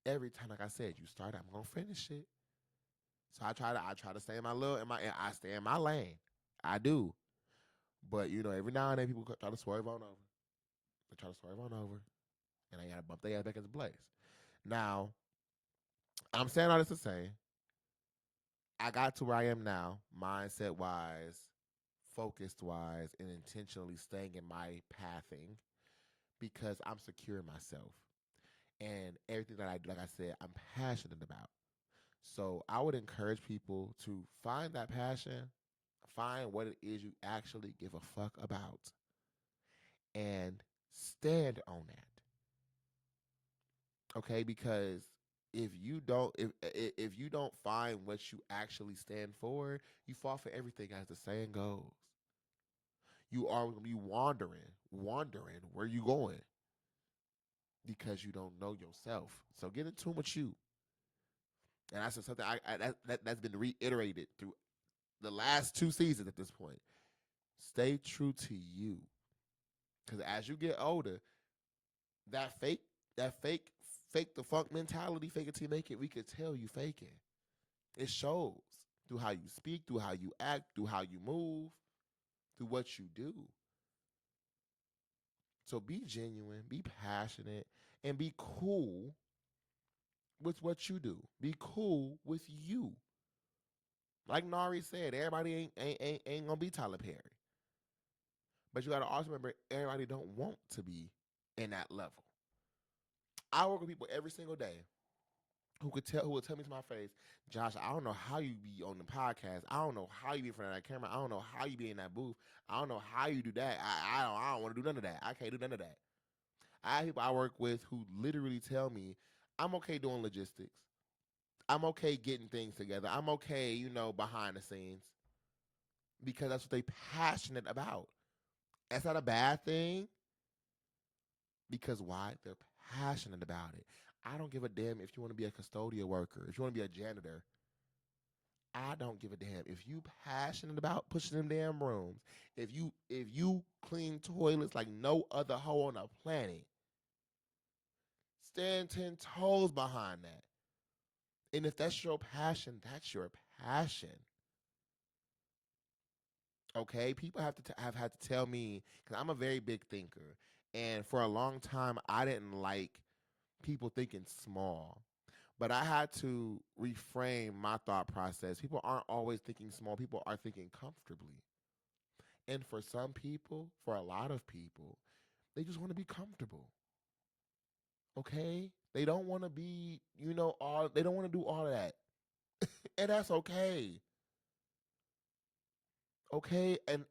Every time, like I said, you start, I'm gonna finish it. So I try to stay in my little, I stay in my lane. I do. But you know, every now and then people try to swerve on over. They try to swerve on over, and I gotta bump their ass back into place. Now, I'm saying all this to say, I got to where I am now, mindset wise, focused wise, and intentionally staying in my pathing because I'm secure in myself. And everything that I do, like I said, I'm passionate about. So I would encourage people to find that passion, find what it is you actually give a fuck about, and stand on that. Okay, because if you don't find what you actually stand for, you fall for everything as the saying goes. You are going to be wandering where you going because you don't know yourself. So get in tune with you. And that's something that's been reiterated through the last two seasons at this point. Stay true to you. Because as you get older, that fake, that fake the funk mentality, fake it till you make it, we could tell you faking. It shows through how you speak, through how you act, through how you move, through what you do. So be genuine, be passionate, and be cool with what you do. Be cool with you. Like Nari said, everybody ain't gonna be Tyler Perry. But you gotta also remember everybody don't want to be in that level. I work with people every single day who will tell me to my face, Josh, I don't know how you be on the podcast. I don't know how you be in front of that camera. I don't know how you be in that booth. I don't know how you do that. I don't want to do none of that. I can't do none of that. I have people I work with who literally tell me, I'm okay doing logistics. I'm okay getting things together. I'm okay, behind the scenes because that's what they passionate about. That's not a bad thing because why? They're passionate about it. I don't give a damn if you want to be a custodial worker, if you want to be a janitor. I don't give a damn. If you passionate about pushing them damn rooms, if you clean toilets like no other hoe on the planet, stand 10 toes behind that. And if that's your passion, that's your passion. Okay, people have had to tell me because I'm a very big thinker, and for a long time I didn't like people thinking small. But I had to reframe my thought process. People aren't always thinking small. People are thinking comfortably. And for some people, for a lot of people, they just want to be comfortable. Okay? They don't want to be, all they don't want to do all of that. And that's okay. Okay? And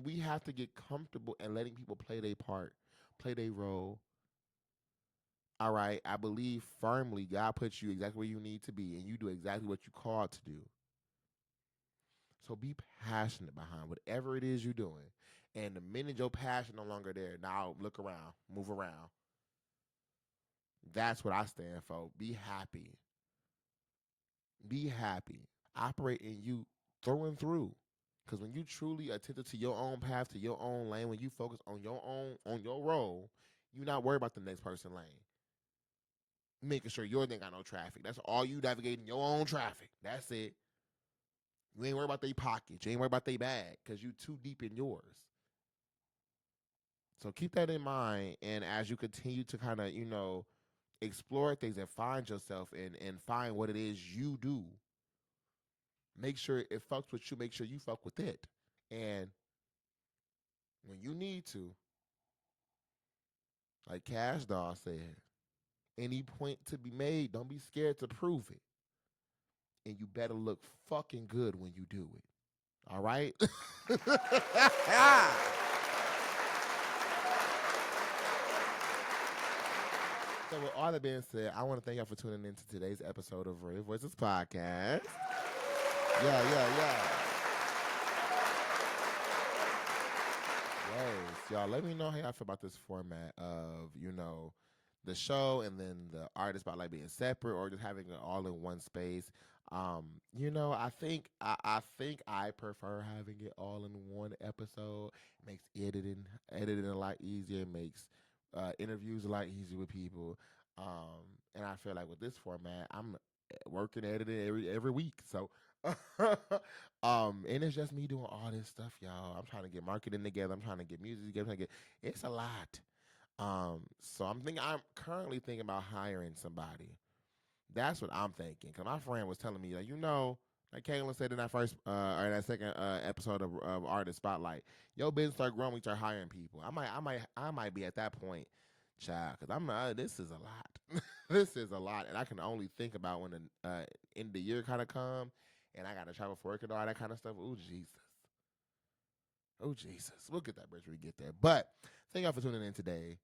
we have to get comfortable and letting people play their part, play their role. All right. I believe firmly God puts you exactly where you need to be and you do exactly what you called to do. So be passionate behind whatever it is you're doing. And the minute your passion no longer there, now look around, move around. That's what I stand for. Be happy. Be happy. Operate in you through and through. Because when you truly attentive to your own path, to your own lane, when you focus on your role, you're not worried about the next person lane. Making sure yours ain't got no traffic. That's all you navigating your own traffic. That's it. You ain't worried about their pockets. You ain't worried about their bag because you too deep in yours. So keep that in mind. And as you continue to kind of, explore things and find yourself and find what it is you do, make sure it fucks with you. Make sure you fuck with it. And when you need to, like Cash Doll said, any point to be made, don't be scared to prove it. And you better look fucking good when you do it. All right? So with all that being said, I want to thank y'all for tuning in to today's episode of Royal Voices Podcast. Yeah. Yes, y'all. Let me know how y'all feel about this format of, the show and then the artist spotlight being separate or just having it all in one space. I think I prefer having it all in one episode. It makes editing a lot easier. It makes interviews a lot easier with people. And I feel like with this format, I'm working editing every week. So and it's just me doing all this stuff, y'all. I'm trying to get marketing together. I'm trying to get music together. It's a lot. So I'm currently thinking about hiring somebody. That's what I'm thinking. Cause my friend was telling me, like Kaylin said in that first or that second episode of Artist Spotlight, your business start growing, we start hiring people. I might be at that point, child. Cause this is a lot. This is a lot, and I can only think about when the end of the year kind of come, and I got to travel for work and all that kind of stuff. Oh Jesus. Oh Jesus, we'll get that bridge when we get there. But thank y'all for tuning in today.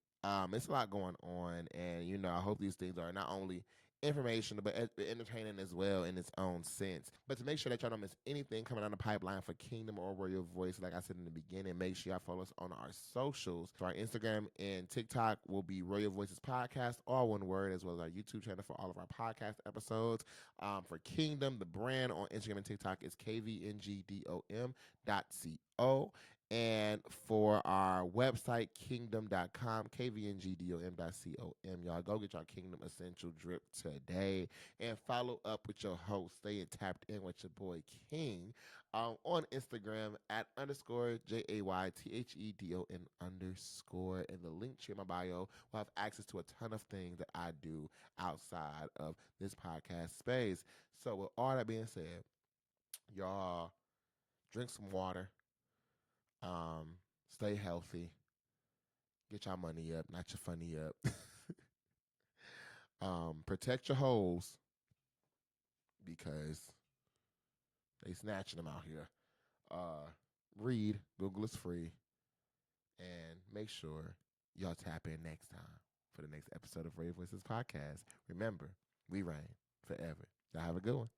It's a lot going on, and I hope these things are not only informational but entertaining as well in its own sense. But to make sure that y'all don't miss anything coming down the pipeline for Kingdom or Royal Voice, like I said in the beginning, make sure y'all follow us on our socials. So our Instagram and TikTok will be Royal Voices Podcast, all one word, as well as our YouTube channel for all of our podcast episodes. For Kingdom, the brand on Instagram and TikTok is KVNGDOM.co. And for our website, kingdom.com, kvngdom.com, y'all go get your Kingdom Essential Drip today and follow up with your host. Stay tapped in with your boy King on Instagram at _JAYTHEDON_ and the link to my bio will have access to a ton of things that I do outside of this podcast space. So with all that being said, Y'all drink some water. Stay healthy. Get your money up, not your funny up. Protect your hoes because they snatching them out here. Read. Google is free. And make sure y'all tap in next time for the next episode of Rave Voices Podcast. Remember, we reign forever. Y'all have a good one.